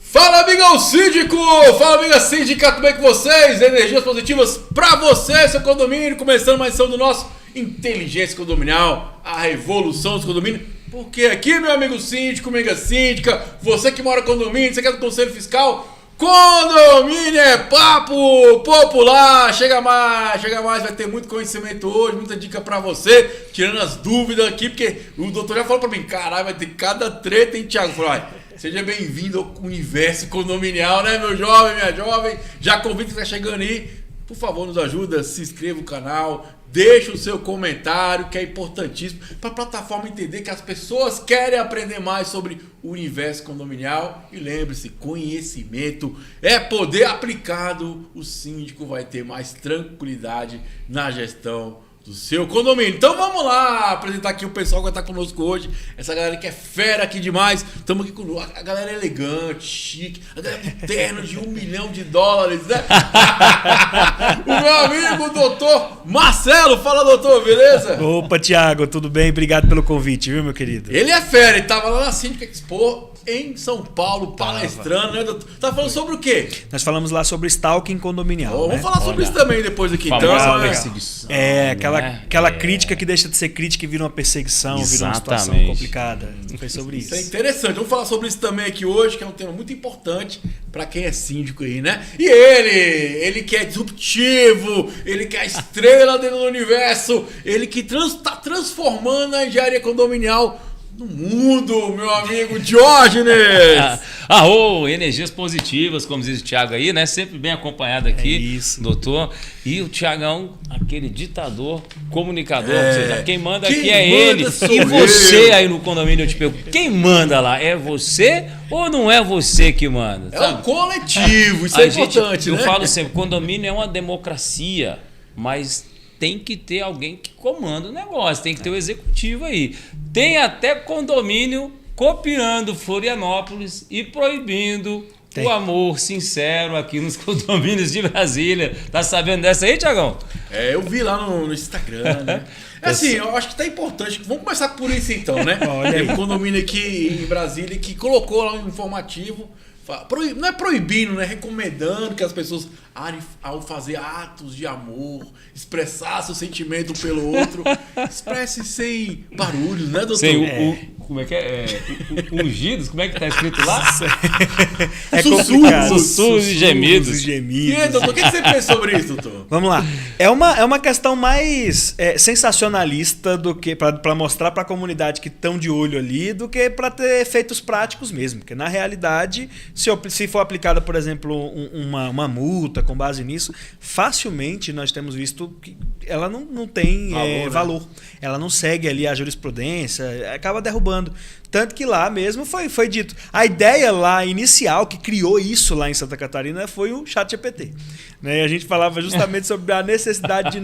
Fala, amigão síndico! Fala, amiga síndica, tudo bem com vocês? Energias positivas pra você, seu condomínio. Começando mais edição do nosso Inteligência Condominial, a revolução dos condomínios. Porque aqui, meu amigo síndico, amiga síndica, você que mora em condomínio, você quer do conselho fiscal, condomínio é papo popular. Chega mais, vai ter muito conhecimento hoje, muita dica pra você, tirando as dúvidas aqui, porque o doutor já falou pra mim, caralho, vai ter cada treta, hein, Thiago? Falou, seja bem-vindo ao universo condominial, né, meu jovem, minha jovem? Já convido que tá chegando aí, por favor, nos ajuda, se inscreva no canal, deixa o seu comentário, que é importantíssimo para a plataforma entender que as pessoas querem aprender mais sobre o universo condominial. E lembre-se, conhecimento é poder aplicado. O síndico vai ter mais tranquilidade na gestão do seu condomínio. Então vamos lá apresentar aqui o pessoal que vai estar conosco hoje. Essa galera que é fera aqui demais. Estamos aqui com a galera elegante, chique. A galera com terno de $1 milhão, né? O meu amigo, doutor Marcelo. Fala, doutor, beleza? Opa, Thiago, tudo bem? Obrigado pelo convite, viu, meu querido? Ele é fera. Ele tava lá na Síndica Expo em São Paulo, palestrando, né, doutor? Tá falando sobre o quê? Nós falamos lá sobre stalking condominial. Vamos falar sobre isso também depois aqui. Então, perseguição, aquela crítica que deixa de ser crítica e vira uma perseguição, vira uma situação complicada. Foi sobre isso. Isso é interessante. Vamos falar sobre isso também aqui hoje, que é um tema muito importante para quem é síndico aí, né? E ele que é disruptivo, ele que é a estrela dentro do universo, ele que tá transformando a engenharia condominial no mundo, meu amigo Diógenes! Energias positivas, como diz o Thiago aí, né? Sempre bem acompanhado aqui, doutor. E o Thiagão, aquele ditador, comunicador, ou seja, quem manda aqui é ele. E você aí no condomínio, eu te pergunto, quem manda lá? É você ou não é você que manda? É um coletivo, isso é importante, né? Eu falo sempre, condomínio é uma democracia, mas tem que ter alguém que comanda o negócio, tem que ter o executivo aí. Tem até condomínio copiando Florianópolis e proibindo o amor sincero aqui nos condomínios de Brasília. Tá sabendo dessa aí, Thiagão? Eu vi lá no Instagram, né? Assim, eu acho que tá importante. Vamos começar por isso então, né? Tem um condomínio aqui em Brasília que colocou lá um informativo. Não é proibindo, né? Recomendando que as pessoas, ao fazer atos de amor, expressar seu sentimento pelo outro, expresse sem barulhos, né, doutor? Como é que é? Ungidos? Como é que tá escrito lá? Sussurros e gemidos. E aí, doutor, o que você pensa sobre isso, doutor? Vamos lá. É uma questão mais sensacionalista do que para mostrar para a comunidade que estão de olho ali, do que para ter efeitos práticos mesmo. Porque na realidade, se for aplicada, por exemplo, uma multa com base nisso, facilmente nós temos visto que ela não tem valor. Né? Ela não segue ali a jurisprudência, acaba derrubando. Tanto que lá mesmo foi dito. A ideia lá inicial que criou isso lá em Santa Catarina foi o ChatGPT. Né? A gente falava justamente sobre a necessidade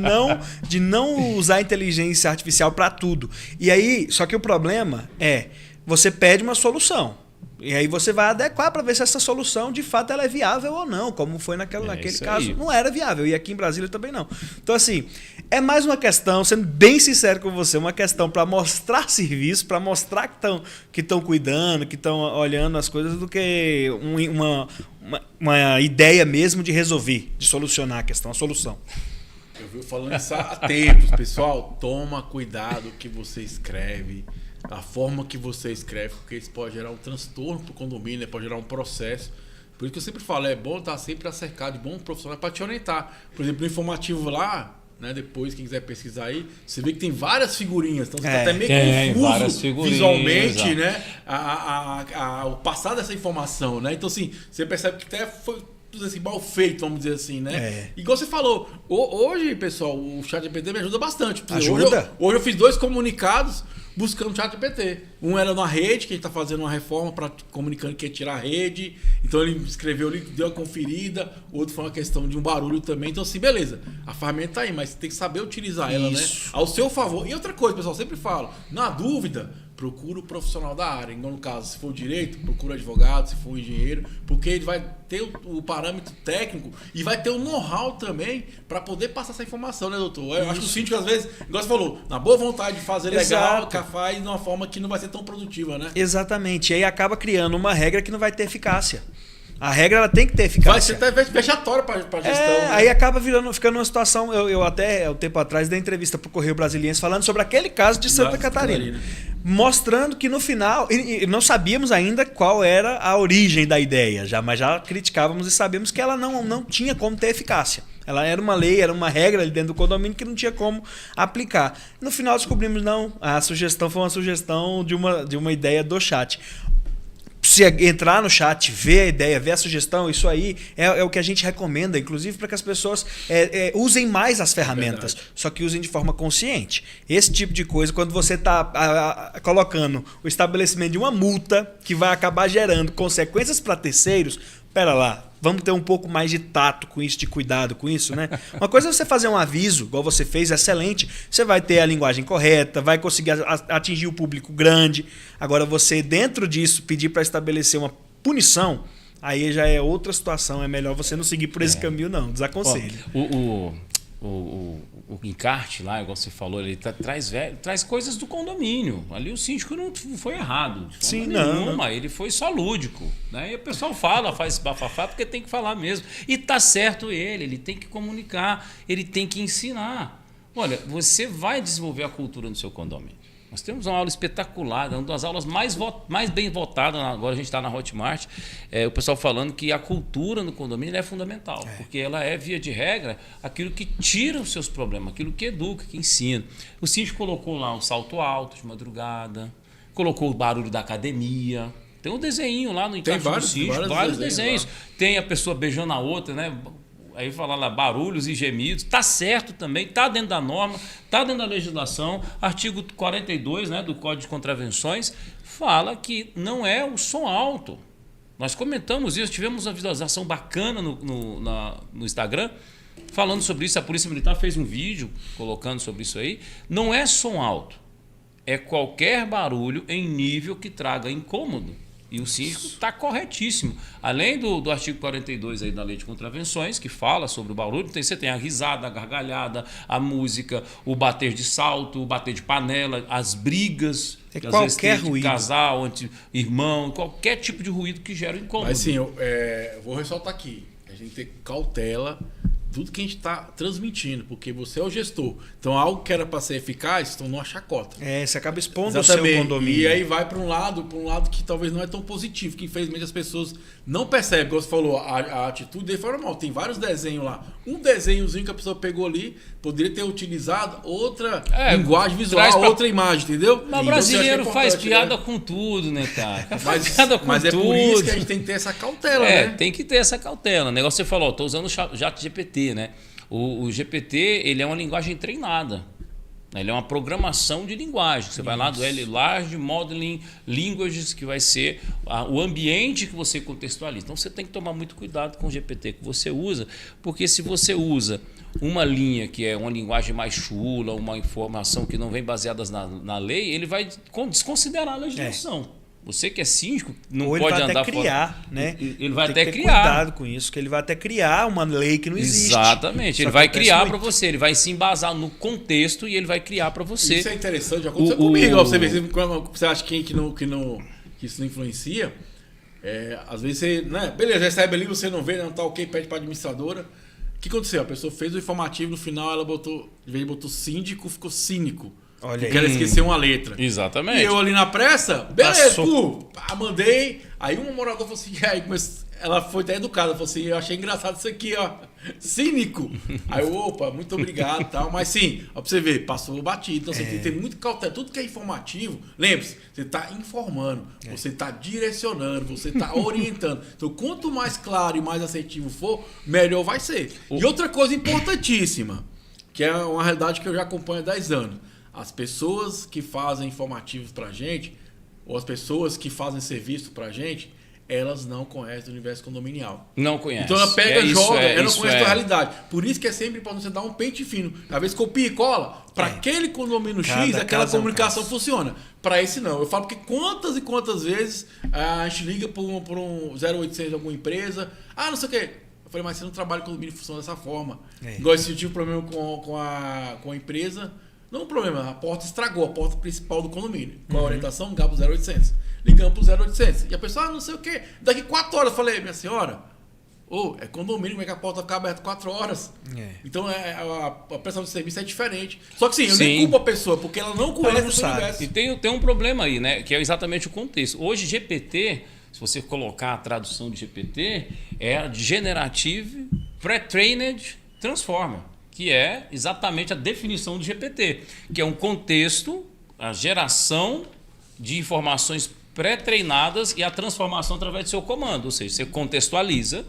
de não usar a inteligência artificial para tudo. E aí, só que o problema é, você pede uma solução. E aí você vai adequar para ver se essa solução de fato ela é viável ou não, como foi naquele caso, aí. Não era viável, e aqui em Brasília também não. Então assim, é mais uma questão, sendo bem sincero com você, uma questão para mostrar serviço, para mostrar que estão cuidando, que estão olhando as coisas, do que uma ideia mesmo de resolver, de solucionar a questão, a solução. Eu venho falando isso há tempos, pessoal, toma cuidado que você escreve, a forma que você escreve, porque isso pode gerar um transtorno para o condomínio, né? Pode gerar um processo. Por isso que eu sempre falo, é bom estar sempre cercado de bons profissionais para te orientar. Por exemplo, no informativo lá, né? Depois, quem quiser pesquisar aí, você vê que tem várias figurinhas. Então você está até meio confuso visualmente, né? O passar dessa informação, né? Então, assim, você percebe que até foi tudo assim, mal feito, vamos dizer assim, né? Igual você falou, hoje, pessoal, o ChatGPT me ajuda bastante. Ajuda? Hoje eu fiz 2 comunicados buscando o ChatGPT. Um era na rede, que a gente está fazendo uma reforma comunicando que ia tirar a rede. Então ele escreveu ali, deu uma conferida. Outro foi uma questão de um barulho também. Então assim, beleza. A ferramenta tá aí, mas você tem que saber utilizar ela, né? Ao seu favor. E outra coisa, pessoal, sempre falo, na dúvida, procura o profissional da área. Então, no caso, se for direito, procura advogado, se for engenheiro, porque ele vai ter o parâmetro técnico e vai ter o know-how também para poder passar essa informação, né, doutor? Eu acho que o síndico, às vezes, igual você falou, na boa vontade de fazer legal, faz de uma forma que não vai ser tão produtiva, né? Exatamente. E aí acaba criando uma regra que não vai ter eficácia. A regra ela tem que ter eficácia. Vai ser até vexatório para a gestão. Né? Aí acaba ficando uma situação. Eu até, um tempo atrás, dei entrevista para o Correio Brasiliense falando sobre aquele caso de Santa Catarina. Mostrando que no final, e não sabíamos ainda qual era a origem da ideia, mas já criticávamos e sabíamos que ela não tinha como ter eficácia. Ela era uma lei, era uma regra ali dentro do condomínio que não tinha como aplicar. No final descobrimos, não, a sugestão foi uma sugestão de uma ideia do chat. Se entrar no chat, ver a ideia, ver a sugestão, isso aí é o que a gente recomenda, inclusive para que as pessoas usem mais as ferramentas, só que usem de forma consciente. Esse tipo de coisa, quando você está colocando o estabelecimento de uma multa que vai acabar gerando consequências para terceiros, pera lá, vamos ter um pouco mais de tato com isso, de cuidado com isso, né? Uma coisa é você fazer um aviso, igual você fez, excelente. Você vai ter a linguagem correta, vai conseguir atingir o público grande. Agora, você, dentro disso, pedir para estabelecer uma punição, aí já é outra situação. É melhor você não seguir por esse caminho, não. Desaconselho. O encarte lá, igual você falou, ele traz coisas do condomínio. Ali o síndico não foi errado. Sim, não. Ele foi só lúdico. Né? E o pessoal faz bafafá porque tem que falar mesmo. E tá certo ele tem que comunicar, ele tem que ensinar. Olha, você vai desenvolver a cultura no seu condomínio. Nós temos uma aula espetacular, uma das aulas mais bem votadas, agora a gente está na Hotmart, o pessoal falando que a cultura no condomínio é fundamental, porque ela é, via de regra, aquilo que tira os seus problemas, aquilo que educa, que ensina. O síndico colocou lá um salto alto de madrugada, colocou o barulho da academia, tem um desenho lá no encaixe do síndico, vários desenhos. Tem a pessoa beijando a outra, né? Aí falar lá barulhos e gemidos, está certo também, está dentro da norma, está dentro da legislação. Artigo 42, né, do Código de Contravenções fala que não é o som alto. Nós comentamos isso, tivemos uma visualização bacana no Instagram falando sobre isso. A Polícia Militar fez um vídeo colocando sobre isso aí. Não é som alto, é qualquer barulho em nível que traga incômodo. E o síndico está corretíssimo. Além do artigo 42 aí da Lei de Contravenções, que fala sobre o barulho, você tem a risada, a gargalhada, a música, o bater de salto, o bater de panela, as brigas, que às vezes ruído. De casal, irmão, qualquer tipo de ruído que gera incômodo. Mas sim, eu vou ressaltar aqui. A gente tem cautela tudo que a gente está transmitindo, porque você é o gestor. Então, algo que era para ser eficaz, então não chacota. Você acaba expondo o seu condomínio. E aí vai para um lado que talvez não é tão positivo, que infelizmente as pessoas não percebem. Como você falou, a atitude dele foi normal. Tem vários desenhos lá. Um desenhozinho que a pessoa pegou ali, poderia ter utilizado outra linguagem visual, outra imagem, entendeu? Mas o brasileiro faz piada com tudo, né, cara? Mas é por isso que a gente tem que ter essa cautela, né? Tem que ter essa cautela. O negócio que você falou, estou usando o ChatGPT, né? O GPT, ele é uma linguagem treinada. Ele é uma programação de linguagem. Você vai lá do Large Modeling Languages, que vai ser o ambiente que você contextualiza. Então, você tem que tomar muito cuidado com o GPT que você usa, porque se você usa uma linha que é uma linguagem mais chula, uma informação que não vem baseada na lei, ele vai desconsiderar a legislação. Você que é síndico não pode andar fora. Ele vai até criar, né? Ele vai até criar. Cuidado com isso, que ele vai até criar uma lei que não existe. Exatamente. Ele vai criar para você, ele vai se embasar no contexto e ele vai criar para você. Isso é interessante, já aconteceu comigo. Você vê, você acha que isso não influencia? Às vezes você, né? Beleza, recebe ali, você não vê, não tá ok, pede para administradora. O que aconteceu? A pessoa fez o informativo, no final ela botou, em vez de botou síndico, ficou cínico. Olha porque ela esqueceu uma letra. Exatamente. E eu ali na pressa, beleza, mandei. Aí um morador falou assim, ela foi até educada, falou assim, eu achei engraçado isso aqui, ó. Cínico. Aí eu, opa, muito obrigado e tal. Mas sim, ó, pra você ver, passou batido. Então você tem que ter muito cautela. Tudo que é informativo, lembre-se, você está informando, você está direcionando, você está orientando. Então quanto mais claro e mais assertivo for, melhor vai ser. E outra coisa importantíssima, que é uma realidade que eu já acompanho há 10 anos. As pessoas que fazem informativos pra gente, ou as pessoas que fazem serviço pra gente, elas não conhecem o universo condominial. Não conhecem. Então ela pega, joga, ela não conhece a realidade. Por isso que é sempre importante você dar um pente fino. Às vezes copia e cola. Para aquele condomínio X, aquela comunicação funciona. Para esse não. Eu falo porque quantas e quantas vezes a gente liga por um 0800 de alguma empresa. Não sei o quê. Eu falei, mas você não trabalha com condomínio, funciona dessa forma. Igual se eu tive problema com a empresa. Não é um problema, a porta estragou, a porta principal do condomínio. Com a orientação, gabo 0800. ligamos pro 0800. E a pessoa, não sei o quê, daqui 4 horas. Eu falei, minha senhora, é condomínio, como é que a porta fica aberta 4 horas? Então a prestação de serviço é diferente. Só que eu nem culpo a pessoa, porque ela não conhece o universo. E tem um problema aí, né? Que é exatamente o contexto. Hoje, GPT, se você colocar a tradução de GPT, é Generative Pre-Trained Transformer, que é exatamente a definição do GPT, que é um contexto, a geração de informações pré-treinadas e a transformação através do seu comando. Ou seja, você contextualiza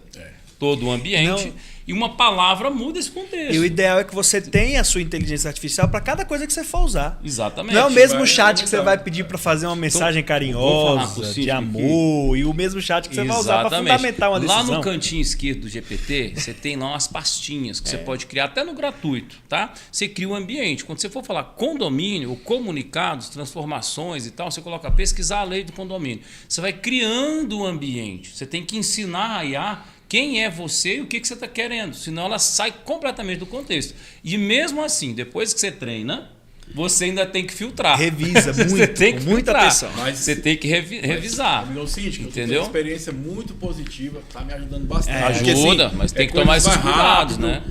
todo o ambiente e uma palavra muda esse contexto. E o ideal é que você tenha a sua inteligência artificial para cada coisa que você for usar. Exatamente. Não é o mesmo chat que você vai pedir para fazer uma mensagem carinhosa, de amor, e o mesmo chat que você vai usar para fundamentar uma decisão. Lá no cantinho esquerdo do GPT, você tem lá umas pastinhas que você pode criar até no gratuito, tá? Você cria o ambiente. Quando você for falar condomínio, ou comunicados, transformações e tal, você coloca pesquisar a lei do condomínio. Você vai criando o ambiente. Você tem que ensinar a IA quem é você e o que você está querendo. Senão ela sai completamente do contexto. E mesmo assim, depois que você treina, você ainda tem que filtrar. Revisa muito, você tem que muita filtrar. atenção. Você tem que revisar. É o seguinte, entendeu? Eu tenho uma experiência muito positiva, está me ajudando bastante. Ajuda, assim, mas tem que tomar esses cuidados, né?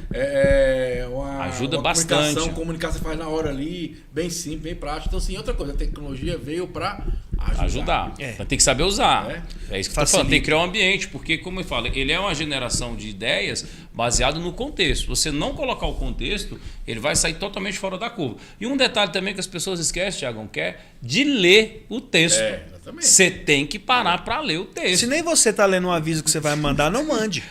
Ajuda bastante. Comunicar você faz na hora ali, bem simples, bem prático. Então, assim, outra coisa, a tecnologia veio para ajudar. Mas tem que saber usar. É isso que eu estou falando. Tem que criar um ambiente, porque, como eu falo, ele é uma geração de ideias baseado no contexto. Você não colocar o contexto, ele vai sair totalmente fora da curva. E um detalhe também que as pessoas esquecem, Thiagão, que é de ler o texto. Você tem que parar para ler o texto. Se nem você está lendo um aviso que você vai mandar, não mande.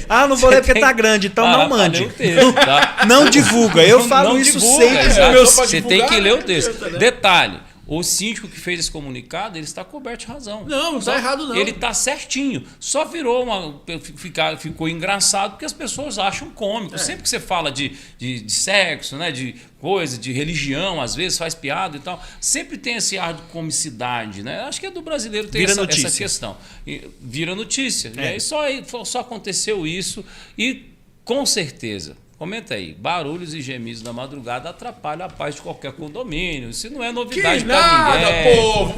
Não vou ler porque está grande, então não mande. Texto, tá? Não divulga. Eu falo isso sempre. Você tem que ler o texto. Detalhe. O síndico que fez esse comunicado, ele está coberto de razão. Não está errado não. Ele está certinho. Só virou ficou engraçado porque as pessoas acham cômico. Sempre que você fala de sexo, né, de coisa, de religião, às vezes faz piada e tal, sempre tem esse ar de comicidade, né? Acho que é do brasileiro ter essa questão. Vira notícia. E aí só aconteceu isso e com certeza. Comenta aí, barulhos e gemidos da madrugada atrapalham a paz de qualquer condomínio. Isso não é novidade pra ninguém. Povo.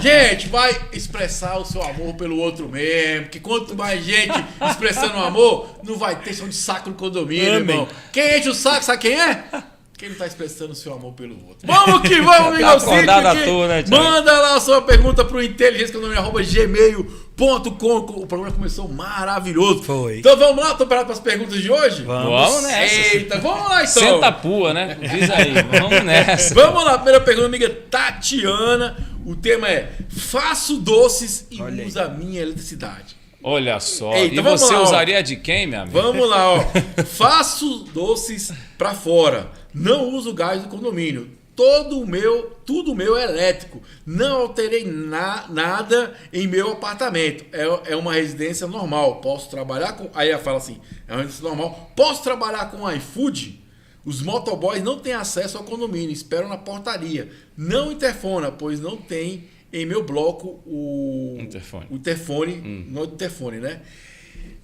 Gente, vai expressar o seu amor pelo outro mesmo. Que quanto mais gente expressando o amor, não vai ter som de saco no condomínio, irmão. Quem enche o saco, sabe quem é? Quem não tá expressando o seu amor pelo outro. Vamos que vamos, amigo Cídio. Manda lá a sua pergunta pro inteligênciacondomínio@gmail.com. O programa começou maravilhoso. Foi. Então vamos lá, tô preparado para as perguntas de hoje? Vamos nessa. Eita, vamos lá então. Senta a pua, né? Diz aí, vamos nessa. Vamos lá, primeira pergunta, amiga Tatiana. O tema é: faço doces e uso a minha eletricidade. Olha só. Eita, e você usaria de quem, minha amiga? Vamos lá, ó. Faço doces pra fora. Não uso gás do condomínio. Tudo meu é elétrico. Não alterei nada em meu apartamento. É uma residência normal. Posso trabalhar com... Aí ela fala assim, é uma residência normal. Posso trabalhar com iFood? Os motoboys não têm acesso ao condomínio. Esperam na portaria. Não interfona, pois não tem em meu bloco o interfone. Não é interfone, né?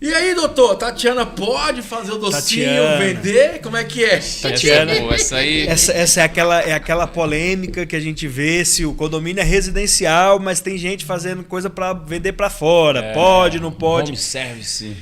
E aí, doutor, Tatiana pode fazer o docinho, vender? Como é que é? Tatiana, essa aí... Essa é aquela polêmica que a gente vê se o condomínio é residencial, mas tem gente fazendo coisa para vender para fora. Pode, não pode? Home service.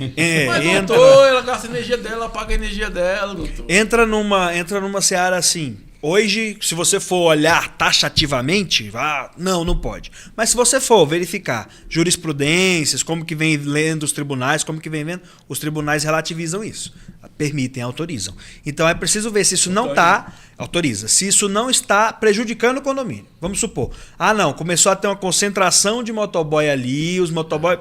Mas, doutor, ela gasta a energia dela, ela paga a energia dela, doutor. Entra numa seara assim... Hoje, se você for olhar taxativamente, não pode. Mas se você for verificar jurisprudências, como que vem lendo os tribunais, como que vem vendo, os tribunais relativizam isso. Permitem, autorizam. Então é preciso ver se isso não está... Autoriza. Se isso não está prejudicando o condomínio. Vamos supor. Não, começou a ter uma concentração de motoboy ali, os motoboy...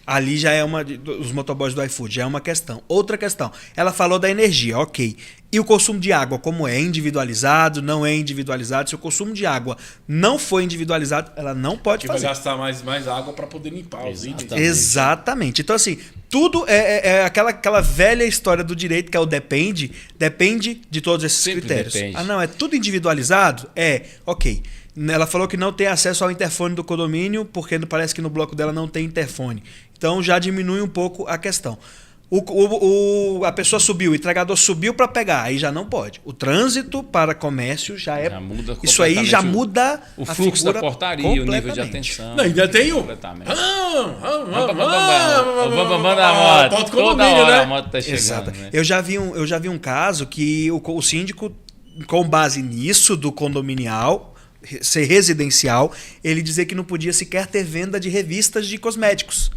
Ali já é os motoboys do iFood, já é uma questão. Outra questão, ela falou da energia, ok. E o consumo de água, como é individualizado, não é individualizado? Se o consumo de água não for individualizado, ela não pode fazer. Vai gastar mais água para poder limpar os itens. Exatamente. Então, assim, tudo é aquela velha história do direito, que é o depende de todos esses critérios. Depende. É tudo individualizado? Ok. Ela falou que não tem acesso ao interfone do condomínio, porque parece que no bloco dela não tem interfone. Então já diminui um pouco a questão. A pessoa subiu, o entregador subiu para pegar, aí já não pode. O trânsito para comércio já é. muda isso aí já muda o fluxo da portaria, o nível de atenção. Não, ainda tem o. Completamente. Ponto condomínio, né? A moto tá chegando. Exato. Né? Eu já vi um caso que o síndico, com base nisso do condominial, ser residencial, ele dizer que não podia sequer ter venda de revistas de cosméticos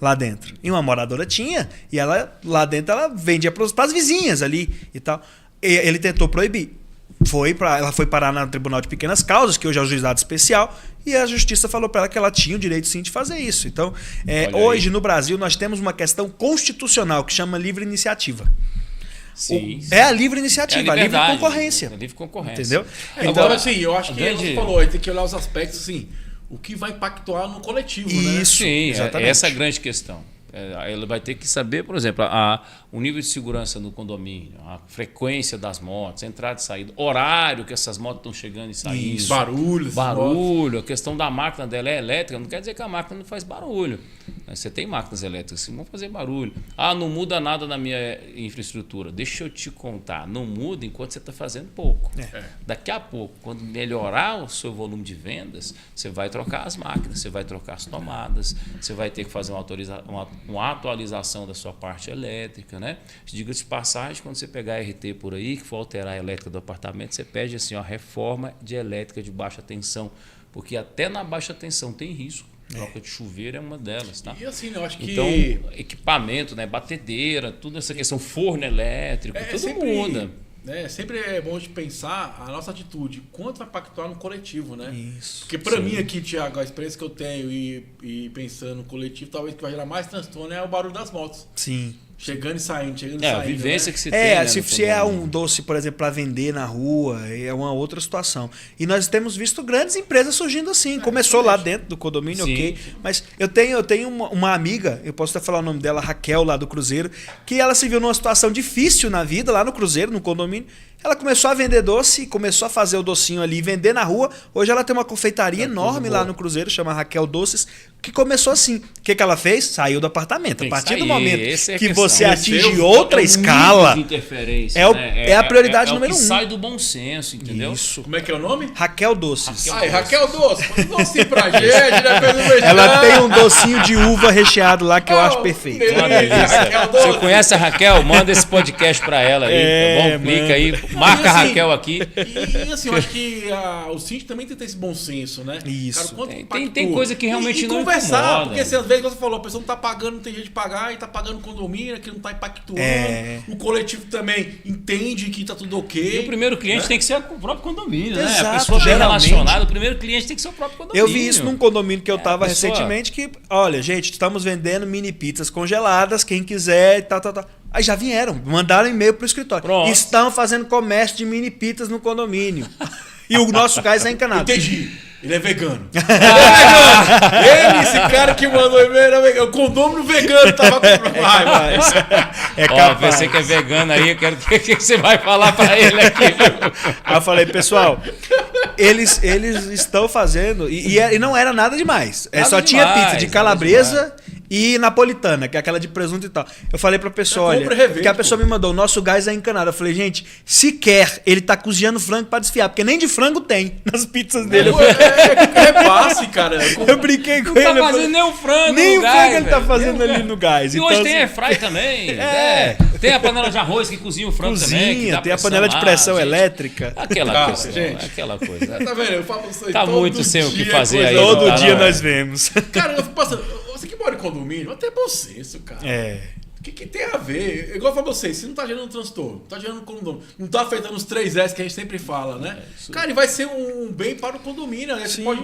lá dentro. E uma moradora tinha, e ela lá dentro ela vendia para as vizinhas ali e tal. E ele tentou proibir. Ela foi parar no Tribunal de Pequenas Causas, que hoje é o juizado especial, e a justiça falou para ela que ela tinha o direito sim de fazer isso. Então, hoje no Brasil nós temos uma questão constitucional que chama livre iniciativa. Sim, é a livre iniciativa, a livre concorrência. A livre concorrência. Entendeu? Então, assim, eu acho que você falou, tem que olhar os aspectos assim, o que vai impactar no coletivo, né? Isso, sim, exatamente. Essa é a grande questão. Ele vai ter que saber, por exemplo, o nível de segurança no condomínio, a frequência das motos, entrada e saída, horário que essas motos estão chegando e saindo. Isso. Barulho. A questão da máquina dela é elétrica, não quer dizer que a máquina não faz barulho. Você tem máquinas elétricas que vão fazer barulho. Não muda nada na minha infraestrutura. Deixa eu te contar, não muda enquanto você está fazendo pouco. Daqui a pouco, quando melhorar o seu volume de vendas, você vai trocar as máquinas, você vai trocar as tomadas, você vai ter que fazer uma atualização da sua parte elétrica, né? Diga-se de passagem, quando você pegar RT por aí, que for alterar a elétrica do apartamento, você pede assim, reforma de elétrica de baixa tensão, porque até na baixa tensão tem risco. Troca de chuveiro é uma delas, tá? E assim, eu acho que... Então, equipamento, né? Batedeira, tudo essa questão, forno elétrico, tudo muda. Sempre é bom de pensar a nossa atitude, quanto vai impactar no coletivo, né? Isso. Porque para mim aqui, Thiago, a experiência que eu tenho e pensando no coletivo, talvez o que vai gerar mais transtorno é o barulho das motos. Sim. Chegando e saindo, a vivência, né? Que se tem. Se é um doce, por exemplo, para vender na rua, é uma outra situação. E nós temos visto grandes empresas surgindo assim. Começou lá dentro do condomínio, sim. ok. Mas eu tenho uma amiga, eu posso até falar o nome dela, Raquel, lá do Cruzeiro, que ela se viu numa situação difícil na vida, lá no Cruzeiro, no condomínio. Ela começou a vender doce, começou a fazer o docinho ali e vender na rua. Hoje ela tem uma confeitaria enorme lá no Cruzeiro, chama Raquel Doces, que começou assim. O que ela fez? Saiu do apartamento. A partir do momento que você atinge outra escala, é a prioridade número 1. Sai do bom senso, entendeu? Isso. Como é que é o nome? Raquel Doces. Raquel Doces. Põe um docinho pra gente, né? Ela tem um docinho de uva recheado lá que eu acho perfeito. Uma delícia. Você conhece a Raquel? Manda esse podcast pra ela aí, tá bom? Clica aí. Marca a Raquel aqui. E assim, eu acho que o síndico também tem que ter esse bom senso, né? Isso. Cara, tem coisa que realmente não conversar, incomoda. porque assim, às vezes você falou, a pessoa não tá pagando, não tem jeito de pagar, e tá pagando condomínio, que não tá impactuando. O coletivo também entende que tá tudo ok. E o primeiro cliente tem que ser o próprio condomínio, né? Exato, A pessoa bem geralmente. relacionada, o primeiro cliente tem que ser o próprio condomínio. Eu vi isso num condomínio que eu tava pessoa... recentemente, que, olha, gente, estamos vendendo mini pizzas congeladas, quem quiser, tal. Aí já vieram, mandaram e-mail pro escritório. Pronto. Estão fazendo comércio de mini pizzas no condomínio. E o nosso gás é encanado. Entendi. Ele é vegano. Esse cara que mandou e-mail era vegano. O condomínio vegano tava com raiva. É capaz. Você que é vegano aí, eu quero que você vai falar pra ele aqui. Aí eu falei, pessoal, eles estão fazendo, e não era nada demais. Só tinha pizza de calabresa e napolitana, que é aquela de presunto e tal. Eu falei pra pessoa, olha, que a pessoa me mandou, o nosso gás é encanado. Eu falei, gente, sequer ele tá cozinhando frango pra desfiar, porque nem de frango tem nas pizzas dele. Repasse, cara. Eu brinquei com ele. Não tá fazendo nem o frango nem no o gás, frango ele tá fazendo ali no gás. E então, hoje assim, tem airfry também. Tem a panela de arroz que cozinha o frango também. Que dá tem a panela de pressão elétrica. Aquela coisa. Tá vendo? Eu falo pra vocês, tá muito sem o que fazer aí. Todo dia nós vemos. Cara, eu fico passando. Você que mora em condomínio, até bom senso, cara. O que tem a ver? Igual eu falo pra vocês, se não tá gerando transtorno, não tá gerando condomínio, não tá afetando os 3S que a gente sempre fala, né? Cara, e vai ser um bem para o condomínio, né? Você pode...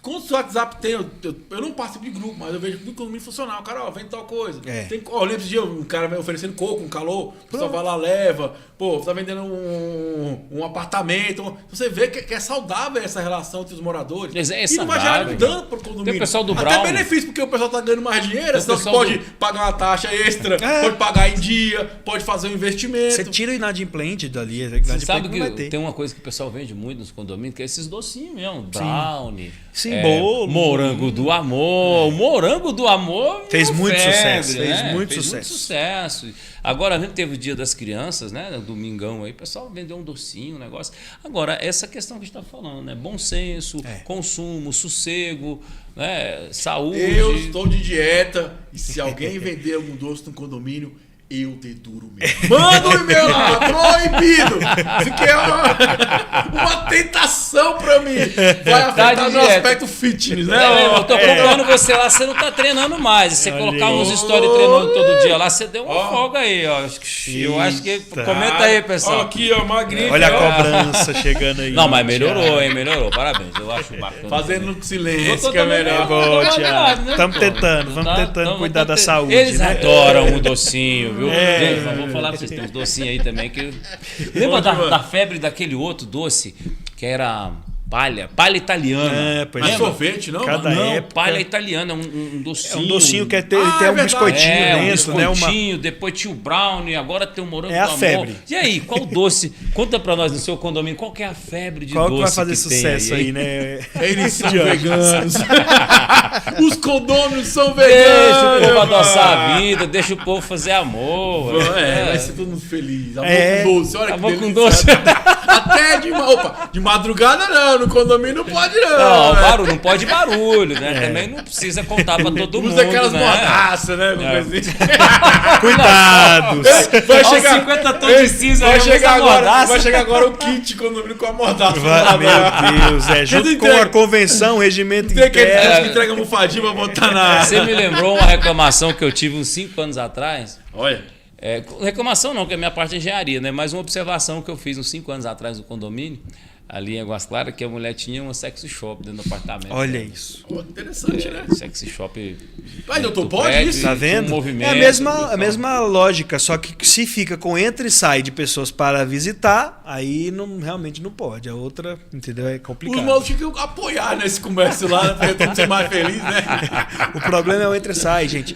Quantos WhatsApp tem? Eu não participo de grupo, mas eu vejo muito condomínio funcional. Cara, vende tal coisa. Tem, eu lembro esse dia um cara oferecendo coco, um calor, o pessoal vai lá, leva. Pô, você tá vendendo um apartamento. Você vê que é saudável essa relação entre os moradores. E não vai gerar dano pro condomínio. Tem o pessoal do Até Brown. benefício, porque o pessoal tá ganhando mais dinheiro, senão você pode pagar uma taxa extra, pode pagar em dia, pode fazer um investimento. Você tira o inadimplente dali. Você sabe que tem uma coisa que o pessoal vende muito nos condomínios, que é esses docinhos mesmo, brownie. Sim. bolo. Morango do Amor. O Morango do Amor Fez virou muito febre, sucesso, né? fez muito Muito sucesso. sucesso. Agora mesmo teve o Dia das Crianças, né? Domingão aí, o pessoal vendeu um docinho, um negócio. Agora, essa questão que a gente está falando, né? Bom senso, consumo, sossego, né? Saúde. Eu estou de dieta e se alguém vender algum doce no condomínio, eu deduro mesmo. Manda um e-mail lá, proibido! Isso aqui é uma tentação pra mim. Vai afetar de no dieta. aspecto fitness, né? Eu tô procurando você lá, você não tá treinando mais. Se você colocar uns stories treinando todo dia lá, você deu uma folga aí, ó. Eu acho que. Comenta aí, pessoal. Ó, aqui, ó, magrinho. Olha a ó. cobrança chegando aí. Não, mas melhorou, hein? Melhorou. Parabéns. Eu acho bacana. Fazendo no silêncio, Eu tô que é também melhor. Bom, Não, Thiago. né, Estamos pô? tentando, vamos tentando cuidar da saúde, Eles né? adoram o docinho, viu? É. Gente, mas vou falar pra vocês, tem uns docinhos aí também que. Lembra da febre daquele outro doce que era palha italiana? É, pois Mas é. sorvete, não? Cada Não, época. palha italiana, um É docinho. um docinho que tem é um verdade. biscoitinho Um dentro, né? biscoitinho, depois tinha o brownie, agora tem o morango É a do amor. febre. E aí, qual doce? Conta pra nós no seu condomínio, qual que é a febre de Qual doce que vai fazer tem sucesso aí, né? Eles são veganos. Os condôminos são Deixa o veganos. povo adoçar mano. a vida, deixa o povo fazer amor. Vai ser todo mundo feliz. Amor É. com doce, olha Amor que com delícia. doce. Até de madrugada não, no condomínio não pode não. Não, né? barulho, não pode barulho, né? Também não precisa contar pra todo mundo. Usa aquelas né? mordaças, né? É. Cuidados! Vai Olha os chegar, 50 tons de cinza vai aí, chegar usa agora, mordaça. vai chegar agora o kit condomínio com a mordaça. Meu Deus, junto com entrega. a convenção, o regimento Tem aquele interno. que entrega almofadinha pra botar na... Você me lembrou uma reclamação que eu tive uns 5 anos atrás. Olha. Reclamação não, que é a minha parte de engenharia, né? Mas uma observação que eu fiz uns 5 anos atrás no condomínio, ali em Águas Claras, que a mulher tinha uma sexy shop dentro do apartamento. Olha isso. Ó, interessante, né? Sexy shop. Mas doutor, do pode prédio, isso? Tá tinha um vendo? movimento, É a pessoal. mesma lógica, só que se fica com entra e sai de pessoas para visitar, aí não, realmente não pode. A outra, entendeu? É Os complicado. malucos tinham que apoiar nesse comércio lá, pra todo mundo ser mais feliz, né? O problema é o entra e sai, gente.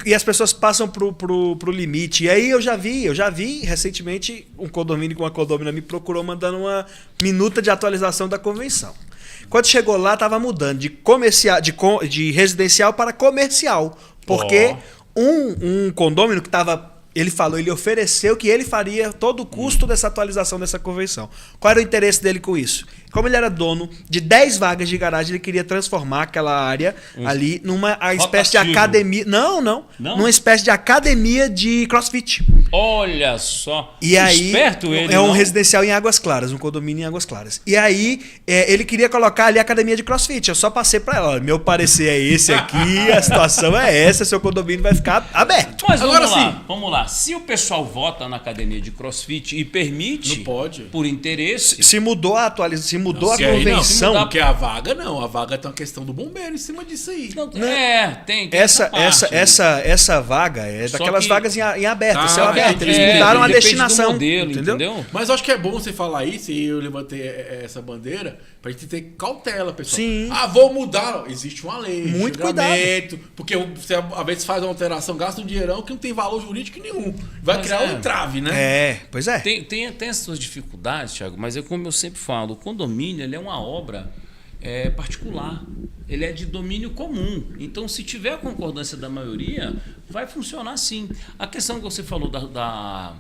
E as pessoas passam pro limite. E aí eu já vi recentemente um condomínio com uma condômina me procurou mandando uma minuta de atualização da convenção. Quando chegou lá, estava mudando de residencial para comercial. Porque um condômino que estava. Ele ofereceu que ele faria todo o custo dessa atualização dessa convenção. Qual era o interesse dele com isso? Como ele era dono de 10 vagas de garagem, ele queria transformar aquela área ali numa espécie de rotativo. academia. Não. Numa espécie de academia de CrossFit. Olha só. E aí, Esperto ele, é um não? residencial em Águas Claras, um condomínio em Águas Claras. E aí, ele queria colocar ali a academia de CrossFit. Eu só passei pra ela, olha, meu parecer é esse aqui, a situação é essa, seu condomínio vai ficar aberto. Mas Agora vamos lá. Se o pessoal vota na academia de CrossFit e permite, Não pode. por interesse, Se mudou a atualização, se mudou a Se aí não, convenção, se Porque a vaga não, a vaga tem uma questão do bombeiro em cima disso aí. não, tem essa parte, né? essa vaga é Só daquelas que- vagas em aberto, Ah, céu aberto. Eles É, mudaram a depende destinação, do modelo, entendeu? entendeu? Mas eu acho que é bom você falar isso e eu levantei essa bandeira pra gente ter cautela, pessoal. Sim. Ah, vou mudar. Existe uma lei, Muito julgamento, porque você às vezes faz uma alteração, gasta um dinheirão que não tem valor jurídico nenhum. Vai Mas criar é. um entrave, né? Pois é. Tem as suas dificuldades, Thiago, mas é como eu sempre falo, o condomínio ele é uma obra particular. Ele é de domínio comum. Então, se tiver a concordância da maioria, vai funcionar sim. A questão que você falou da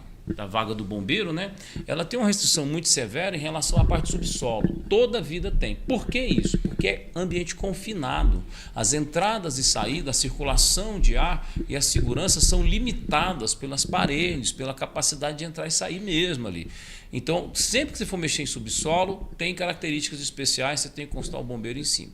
vaga do bombeiro, né? Ela tem uma restrição muito severa em relação à parte subsolo. Toda vida tem. Por que isso? Porque é ambiente confinado. As entradas e saídas, a circulação de ar e a segurança são limitadas pelas paredes, pela capacidade de entrar e sair mesmo ali. Então, sempre que você for mexer em subsolo, tem características especiais, você tem que constar o bombeiro em cima.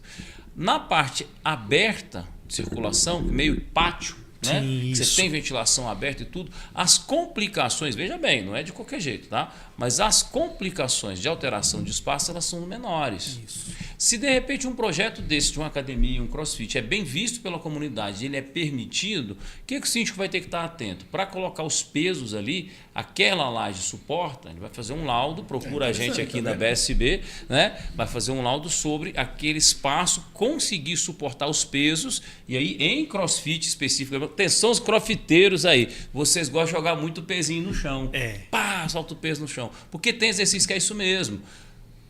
Na parte aberta de circulação, meio pátio, né? Que você tem ventilação aberta e tudo, as complicações, veja bem, não é de qualquer jeito, tá? Mas as complicações de alteração de espaço, elas são menores. Se de repente um projeto desse de uma academia, um CrossFit, é bem visto pela comunidade, ele é permitido, o que o síndico vai ter que estar atento? Para colocar os pesos ali, aquela laje suporta, ele vai fazer um laudo, procura a gente aqui na BSB, né? Vai fazer um laudo sobre aquele espaço conseguir suportar os pesos, e aí em CrossFit especificamente, atenção os crossfiteiros aí, vocês gostam de jogar muito pezinho no chão. Pá, solta o peso no chão. Porque tem exercício que é isso mesmo.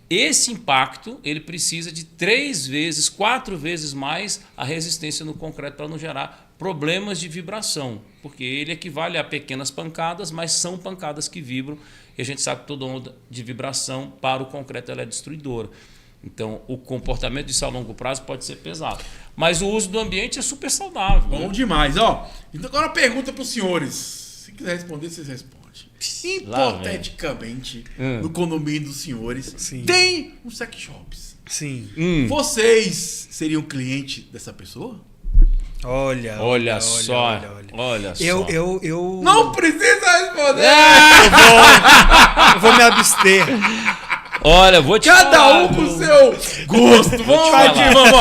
Esse impacto ele precisa de 3 vezes, 4 vezes mais a resistência no concreto para não gerar problemas de vibração, porque ele equivale a pequenas pancadas, mas são pancadas que vibram, e a gente sabe que toda onda de vibração para o concreto ela é destruidora. Então, o comportamento disso a longo prazo pode ser pesado. Mas o uso do ambiente é super saudável. Bom demais, ó. Então, agora uma pergunta para os senhores. Se quiser responder, vocês respondem. Hipoteticamente, no condomínio dos senhores, Sim. tem um sex shops. Sim. Vocês seriam cliente dessa pessoa? Olha só. Eu Não precisa responder! eu vou me abster. Olha, vou te Cada falar, um com o seu gosto. Vamos partir, vamos.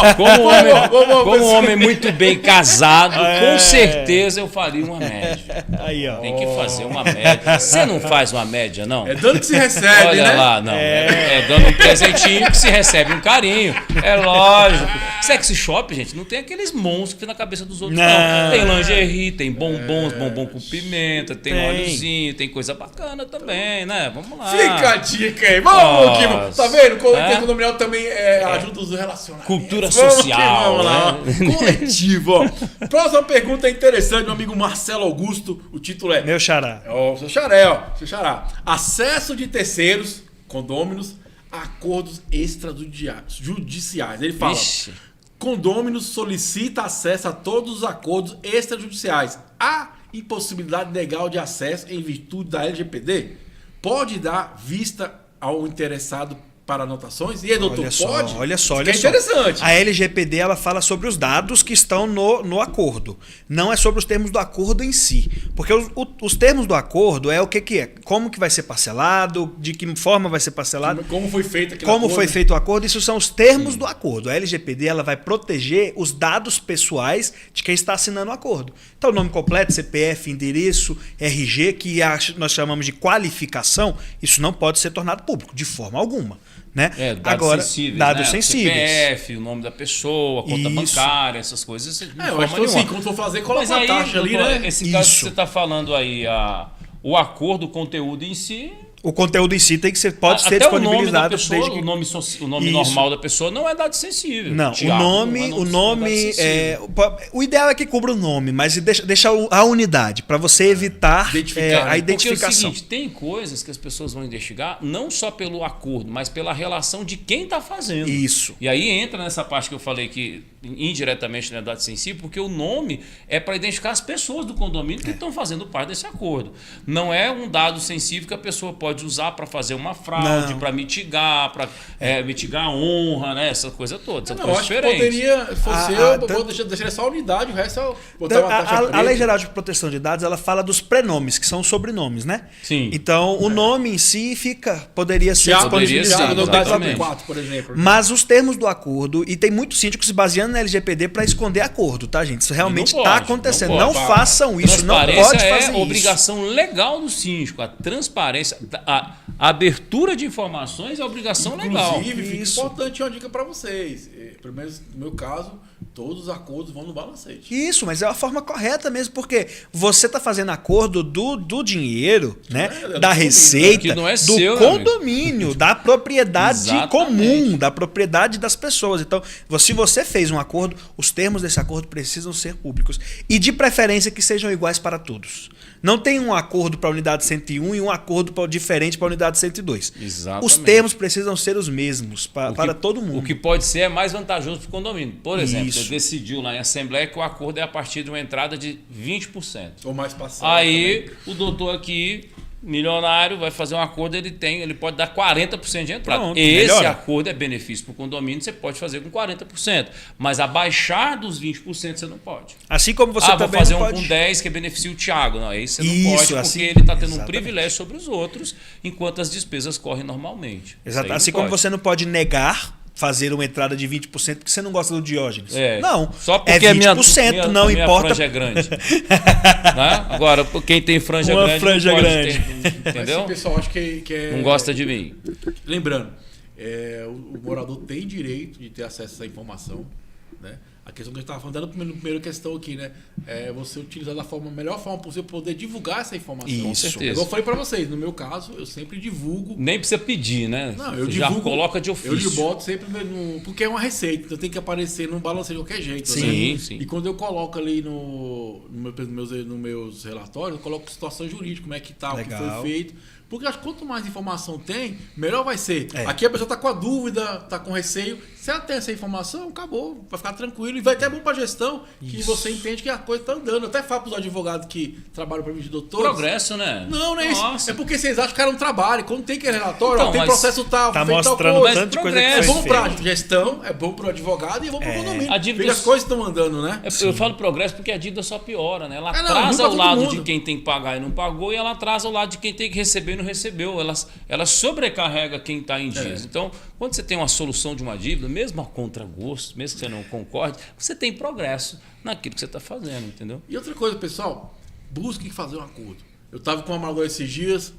Como um homem muito bem casado, com certeza eu faria uma média. Aí, ó. Tem que fazer uma média. Você não faz uma média, não? É dando que se recebe, Olha né? lá, não. É dando um presentinho que se recebe um carinho. É lógico. Sex shop, gente, não tem aqueles monstros que tem na cabeça dos outros, não. Tem lingerie, tem bombons, bombom com pimenta, tem óleozinho, tem coisa bacana também, né? Vamos lá. Fica a dica aí. Vamos que vamos. Tá vendo? O condominial também ajuda os relacionamentos. Cultura Vamos social. Vamos lá. Né? Coletivo, ó. Próxima pergunta é interessante, meu amigo Marcelo Augusto. O título é... Meu xará. Ó, seu xaré, ó. Seu xará. Acesso de terceiros, condôminos, a acordos extrajudiciais. Ele fala... Vixe. Condôminos solicita acesso a todos os acordos extrajudiciais. Há impossibilidade legal de acesso em virtude da LGPD? Pode dar vista ao interessado para anotações? E aí, doutor, pode? Olha só. É interessante. A LGPD ela fala sobre os dados que estão no acordo. Não é sobre os termos do acordo em si. Porque os termos do acordo é o que é. Como que vai ser parcelado, de que forma vai ser parcelado. Como foi feito aquele Como acordo? foi feito o acordo, isso são os termos do acordo. A LGPD ela vai proteger os dados pessoais de quem está assinando o acordo. Então, o nome completo, CPF, endereço, RG, que nós chamamos de qualificação, isso não pode ser tornado público, de forma alguma. Né? Dados Agora, sensíveis, dados né? sensíveis. CPF, o nome da pessoa, conta bancária, essas coisas. Eu acho que assim, quando for fazer, coloca uma taxa ali, doutor, né? Esse caso que Isso. você está falando aí, o acordo, o conteúdo em si... O conteúdo em si tem que ser, pode ser Até o nome da disponibilizado pessoa, desde que... o nome Isso. normal da pessoa não é dado sensível. Não, Tiago, o nome o ideal é que cubra o nome, mas deixa a unidade para você evitar Identificar, a né? identificação. Porque é o seguinte, tem coisas que as pessoas vão investigar não só pelo acordo, mas pela relação de quem está fazendo. Isso. E aí entra nessa parte que eu falei que indiretamente não é dado sensível, porque o nome é para identificar as pessoas do condomínio que estão fazendo parte desse acordo. Não é um dado sensível que a pessoa pode usar para fazer uma fraude, para mitigar a honra, né? Essa coisa toda. São Não, coisas acho que diferentes. poderia, se fosse eu vou deixar só a unidade, o resto eu botar uma taxa A preta. Lei Geral de Proteção de Dados ela fala dos prenomes, que são sobrenomes, né? Sim. Então, o nome em si poderia ser Thiago, disponibilizado. ser, no exatamente. 4, por exemplo. Mas os termos do acordo, e tem muitos síndicos se baseando na LGPD para esconder acordo, tá, gente? Isso realmente E não está pode, acontecendo. não Não pode. façam isso, não Transparência pode fazer isso. é obrigação legal do síndico. A transparência, a abertura de informações é obrigação legal. Inclusive, fica Isso. importante uma dica para vocês. Pelo menos no meu caso, todos os acordos vão no balancete. Isso, mas é a forma correta mesmo, porque você está fazendo acordo do dinheiro, né? do Da receita, que não é do seu, condomínio, da propriedade Exatamente. comum, da propriedade das pessoas. Então, se você fez um acordo, os termos desse acordo precisam ser públicos. E de preferência que sejam iguais para todos. Não tem um acordo para a unidade 101 e um acordo diferente para a unidade 102. Exatamente. Os termos precisam ser os mesmos para todo mundo. O que pode ser é mais vantajoso para o condomínio. Por exemplo, Isso. você decidiu lá em assembleia que o acordo é a partir de uma entrada de 20%. Ou mais passado. Aí o doutor aqui, milionário, vai fazer um acordo, ele pode dar 40% de entrada. Pronto, Esse melhora. acordo é benefício para o condomínio, você pode fazer com 40%. Mas abaixar dos 20% você não pode. Assim como você vou também fazer não um pode... com 10 que beneficia o Thiago. Não, aí você não Isso, pode, porque assim, ele está tendo um exatamente. privilégio sobre os outros, enquanto as despesas correm normalmente. Exato. Isso aí não Assim como pode. você não pode negar fazer uma entrada de 20% porque você não gosta do Diógenes. Não. Só porque é 20%, não não importa. franja é grande. Né? Agora, quem tem franja Uma grande franja não pode grande. ter, entendeu? Assim, pessoal, acho que é... Não gosta de mim. Lembrando, o morador tem direito de ter acesso a essa informação, né? A questão que a gente estava falando na primeira questão aqui, né? É você utilizar da melhor forma possível para poder divulgar essa informação. Isso. Com certeza. Igual eu falei para vocês, no meu caso, eu sempre divulgo. Nem precisa pedir, né? Não, eu Você já divulgo, coloca de ofício. Eu boto sempre porque é uma receita, então tem que aparecer, não balanceia de qualquer jeito. Sim, né? sim. E quando eu coloco ali nos meus relatórios, eu coloco situação jurídica, como é que tá, Legal. o que foi feito. Porque acho que quanto mais informação tem, melhor vai ser. É. Aqui a pessoa tá com a dúvida, tá com receio. Se ela tem essa informação, acabou, vai ficar tranquilo. E vai até bom pra gestão, que você entende que a coisa tá andando. Eu até falo pros advogados que trabalham para mim de doutores. Progresso, né? Não é Nossa. isso. É porque vocês acham que o cara não trabalha. Quando tem aquele relatório, Então, ó, tem mas processo tal, Tá feito tal mostrando coisa. tanto de coisa que É progresso. foi bom pra feita. gestão, é bom pro advogado e é bom pro condomínio. A dívida- Porque as coisas estão andando, né? Eu falo progresso porque a dívida só piora, né? Ela É, não, atrasa ruim pra o todo lado mundo. de quem tem que pagar e não pagou, e ela atrasa o lado de quem tem que receber e não recebeu. Ela sobrecarrega quem está em dias. Então, quando você tem uma solução de uma dívida, mesmo a contragosto, mesmo que você não concorde, você tem progresso naquilo que você está fazendo, entendeu? E outra coisa, pessoal, busquem fazer um acordo. Eu tava com uma amargura esses dias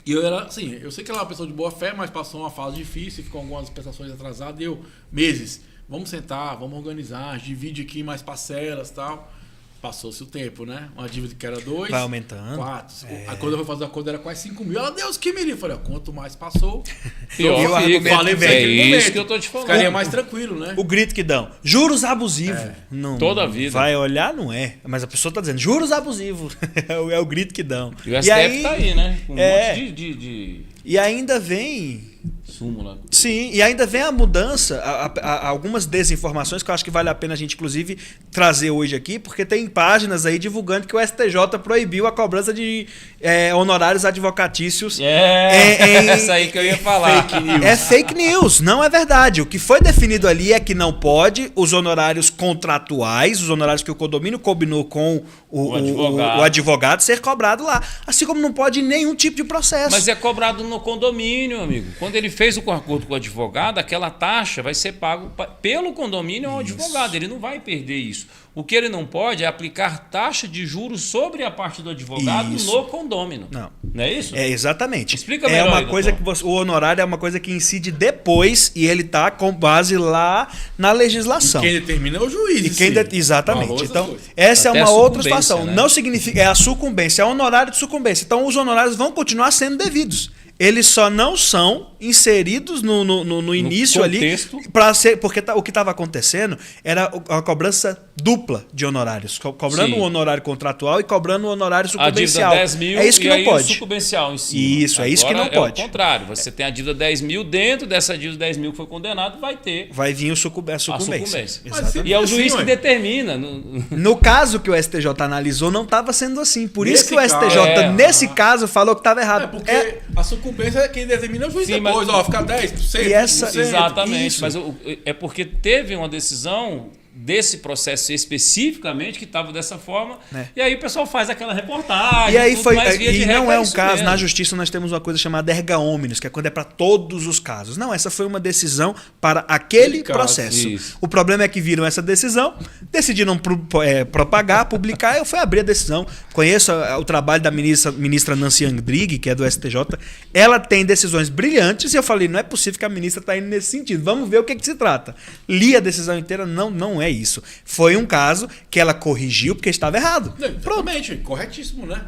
e eu era, assim, eu sei que ela é uma pessoa de boa fé, mas passou uma fase difícil, ficou algumas prestações atrasadas e eu, meses, vamos sentar, vamos organizar, divide aqui mais parcelas e tal. Passou-se o tempo, né? Uma dívida que era 2, Vai aumentando. 4. Aí quando eu fui fazer a conta era quase 5 mil. Ela, Deus que me livre. Eu falei, ó, quanto mais passou, Pior vi o fica. argumento falei que pra vem. É aquele isso momento. que eu tô te falando. Ficaria mais tranquilo, né? O grito que dão. Juros abusivos. Não, Toda a vida. Vai olhar, não é. Mas a pessoa tá dizendo, juros abusivos. é o grito que dão. E o STF tá aí, né? Com um monte de E ainda vem... súmula. Sim, e ainda vem a mudança, algumas desinformações que eu acho que vale a pena a gente, inclusive, trazer hoje aqui, porque tem páginas aí divulgando que o STJ proibiu a cobrança de honorários advocatícios. Essa aí que eu ia falar. Fake news. É fake news, não é verdade. O que foi definido ali é que não pode os honorários contratuais, os honorários que o condomínio combinou com o advogado ser cobrado lá. Assim como não pode nenhum tipo de processo. Mas é cobrado no condomínio, amigo. Quando ele fez o acordo com o advogado, aquela taxa vai ser pago pelo condomínio ao advogado. Ele não vai perder isso. O que ele não pode é aplicar taxa de juros sobre a parte do advogado Isso. no condômino. Não é isso? É, exatamente. Explica É melhor uma aí, coisa doutor. que o honorário é uma coisa que incide depois e ele tá com base lá na legislação. Quem determina é o juiz. E quem exatamente. Falou essas Então, coisas. essa Até é a uma outra sucumbência, situação. né? Não significa. É a sucumbência, é o honorário de sucumbência. Então, os honorários vão continuar sendo devidos. Eles só não são inseridos no início contexto. ali para ser, porque o que estava acontecendo era a cobrança dupla de honorários, cobrando Sim. o honorário contratual e cobrando o honorário A dívida sucumbencial. 10 mil É isso que e não aí pode. o sucumbencial em cima. Isso, é isso que não Agora pode. É o contrário. Você tem a dívida 10 mil, dentro dessa dívida 10 mil que foi condenado, vai ter Vai vir a a sucumbência. sucumbência. Exatamente. E é o Assim, juiz que ué. determina. No caso que o STJ analisou, não estava sendo assim. Por isso Nesse que o STJ, caso, nesse caso, falou que estava errado. É porque a sucumbência é quem determina o juiz Sim, depois. mas- Ó, fica 10%. E essa- 20%. Exatamente. isso. Mas é porque teve uma decisão desse processo especificamente que estava dessa forma. É. E aí o pessoal faz aquela reportagem. E aí tudo, foi, mas via de e regra não é um isso caso, mesmo. na justiça nós temos uma coisa chamada erga omnes, que é quando é para todos os casos. Não, essa foi uma decisão para aquele Caso, processo. isso. O problema é que viram essa decisão, decidiram propagar, publicar, eu fui abrir a decisão. Conheço o trabalho da ministra Nancy Andrighi, que é do STJ. Ela tem decisões brilhantes e eu falei, não é possível que a ministra está indo nesse sentido. Vamos ver o que se trata. Li a decisão inteira, não é isso. Foi um caso que ela corrigiu porque estava errado. Não, exatamente, corretíssimo, né?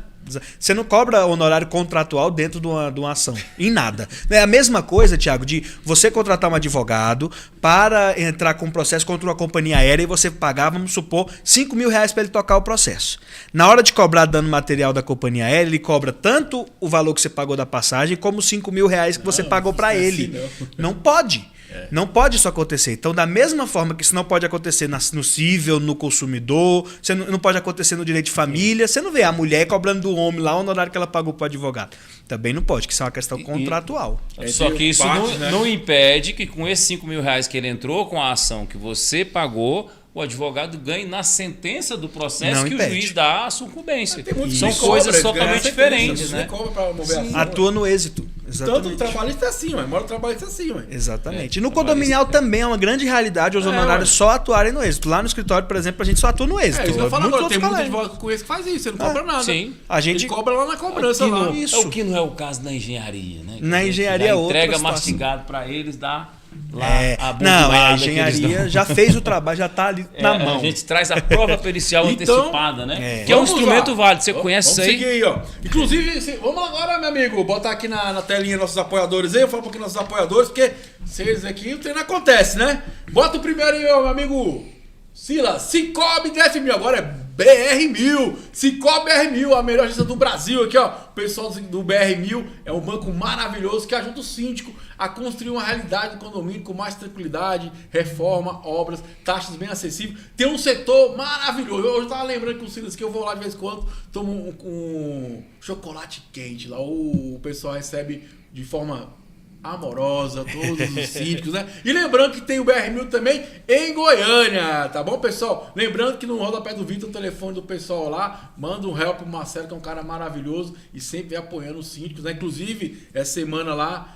Você não cobra honorário contratual dentro de uma ação. Em nada. É a mesma coisa, Thiago, de você contratar um advogado para entrar com um processo contra uma companhia aérea e você pagar, vamos supor, 5 mil reais para ele tocar o processo. Na hora de cobrar dano material da companhia aérea, ele cobra tanto o valor que você pagou da passagem como os 5 mil reais que você pagou para não é ele. assim, Não pode. Não pode isso acontecer. Então, da mesma forma que isso não pode acontecer no cível, no consumidor, você não pode acontecer no direito de família, você não vê a mulher cobrando do homem lá o honorário que ela pagou para o advogado. Também não pode, que isso é uma questão contratual. Só que isso partes, né? não impede que com esses 5 mil reais que ele entrou com a ação que você pagou, o advogado ganhe na sentença do processo Não que impede. o juiz dá a sucumbência. Tem muitos São que coisas cobram, totalmente ganha diferentes, sentença, né? Você cobra pra mover a ação. Atua no êxito. Tanto o Exatamente. trabalhista é assim, ué. Mora o trabalhista é assim, ué. Exatamente. É, E no condominial também é uma grande realidade os honorários só atuarem no êxito. Lá no escritório, por exemplo, a gente só atua no êxito. É, isso que eu falo Muitos agora. Tem outros muito colegas. advogado que eu conheço que faz isso. Você não cobra nada. sim. A gente- Ele cobra lá na cobrança lá. Isso. É o que não é o caso da engenharia, né? Na engenharia já é outra entrega situação. mastigado para eles, dá lá Não, a abandonada que eles engenharia dão. já fez o trabalho, já está ali na mão. A gente traz a prova pericial Então, antecipada, né? é. Que é um Vamos instrumento lá. válido. Você conhece isso Vamos aí? seguir aí, ó. Inclusive, vamos agora, meu amigo, botar aqui na telinha nossos apoiadores aí. Eu falo um pouquinho dos nossos apoiadores, porque sem eles aqui o treino acontece, né? Bota o primeiro aí, ó, meu amigo Silas. Cicobi DF1000, agora é BR1000. Cicobi BR1000, a melhor agência do Brasil aqui, ó. O pessoal do BR1000 é um banco maravilhoso que ajuda o síndico a construir uma realidade do condomínio com mais tranquilidade, reforma, obras, taxas bem acessíveis. Tem um setor maravilhoso. Eu tava lembrando com o Silas que eu vou lá de vez em quando, tomo um chocolate quente lá. O pessoal recebe de forma amorosa, todos os síndicos, né? E lembrando que tem o BR1000 também em Goiânia, tá bom, pessoal? Lembrando que no rodapé do vídeo, o telefone do pessoal lá, manda um help pro Marcelo, que é um cara maravilhoso e sempre vem apoiando os síndicos, né? Inclusive, essa semana lá,